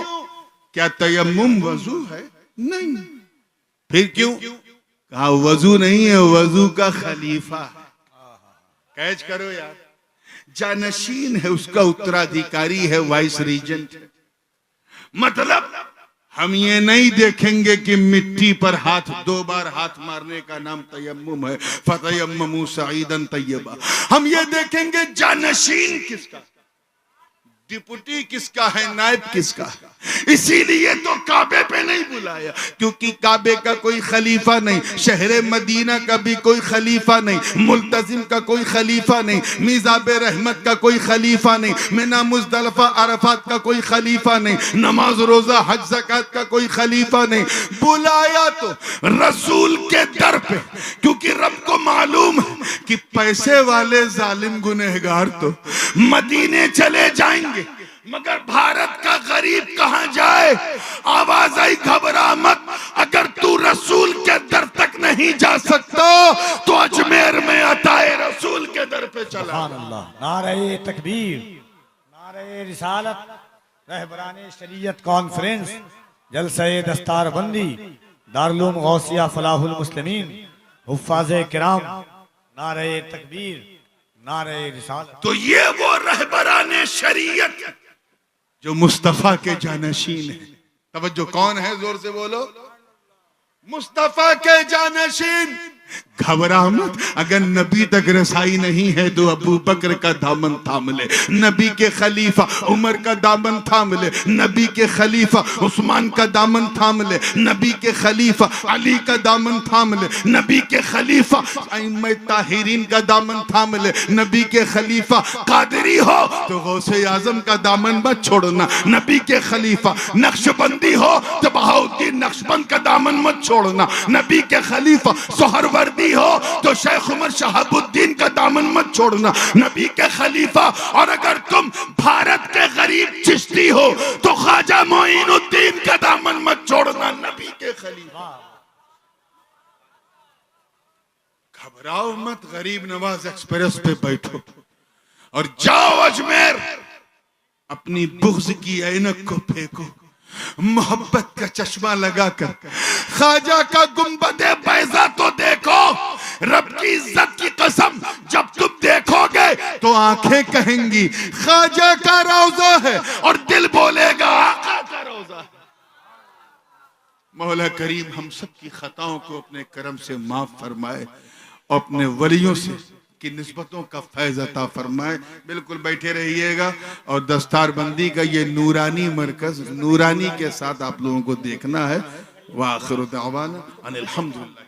क्या तयम्मुम वजू है? नहीं। फिर क्यों? कहा वजू नहीं है, वजू का खलीफा। कैच करो यार, जानशीन है, उसका उत्तराधिकारी है, वाइस रीजेंट है। मतलब हम ये नहीं देखेंगे कि मिट्टी पर हाथ, 2 बार हाथ मारने का नाम तयम्मुम है, फतयम्ममू सईदन तय्यबा। हम ये देखेंगे जानशीन किसका, डिप्टी किसका है, नायब किसका है। इसीलिए तो काबे पे नहीं बुलाया, क्योंकि काबे का कोई खलीफा नहीं, शहर मदीना का भी कोई खलीफा नहीं, मुल्तजिम का कोई खलीफा नहीं, मिज़ाबे रहमत का कोई खलीफा नहीं, मिना मुज़दलिफा अरफात का कोई खलीफा नहीं, नमाज रोजा हज ज़कात का कोई खलीफा नहीं। बुलाया तो रसूल के दर पे, क्योंकि रब को मालूम है कि पैसे वाले जालिम गुनहगार तो मदीने चले जाएंगे, मगर भारत का गरीब कहां जाए? आवाज आई, घबरा मत, अगर तू रसूल के दर तक नहीं जा सकता तो अजमेर में अताए रसूल के दर पे चला। सुभान अल्लाह। नारे तकबीर, नारे रिसालत, रहबराने शरीयत कॉन्फ्रेंस, जलसे दस्तारबंदी, दारुल गौसिया फलाहुल मुस्लिमीन, हुफ्फाज़े किराम, नारे तकबीर, नारे रिसालत। तो ये वो रहबराने शरीयत जो मुस्तफा के जानशीन है। तवज्जो, कौन है? जोर से बोलो। मुस्तफा के जानशीन। घबरा मत, अगर नबी तक रसाई नहीं है तो अबू बकर का दामन थाम ले, नबी के खलीफा उमर का दामन थाम ले, नबी के खलीफा उस्मान का दामन थाम ले, नबी के खलीफा अली का दामन थाम ले, नबी के खलीफा अइम्मा ताहिरीन का दामन थाम ले, नबी के खलीफा कादरी हो तो गौसे आजम का दामन मत छोड़ना, नबी के खलीफा नक्शबंदी हो तो बहाउद्दीन नक्शबंद का दामन मत छोड़ना, नबी के खलीफा सोहरवर्दी हो तो शेख उमर शहाबुद्दीन का दामन मत छोड़ना, नबी के खलीफा। और अगर तुम भारत के गरीब चिश्ती हो तो ख्वाजा मोइनुद्दीन का दामन मत छोड़ना, नबी के खलीफा। घबराओ मत, गरीब नवाज एक्सप्रेस पे बैठो और जाओ अजमेर, अपनी बुग़्ज़ की ऐनक को फेंको, मोहब्बत का चश्मा लगाकर ख्वाजा का गुंबदे बैज़ा तो देखो। रब की इज्जत की कसम, जब तुम देखोगे तो आंखें कहेंगी ख्वाजा का रोज़ा है और दिल बोलेगा आका का रोज़ा है। मौला करीम हम सब की खताओं को अपने करम से माफ फरमाए और अपने वलियों से की निस्बतों का फैज़ अता फरमाए। बिल्कुल बैठे रहिएगा और दस्तारबंदी का ये नूरानी मरकज नूरानी के साथ आप लोगों को देखना है। व आखिर दावाना अनिल हम्दुलिल्लाह।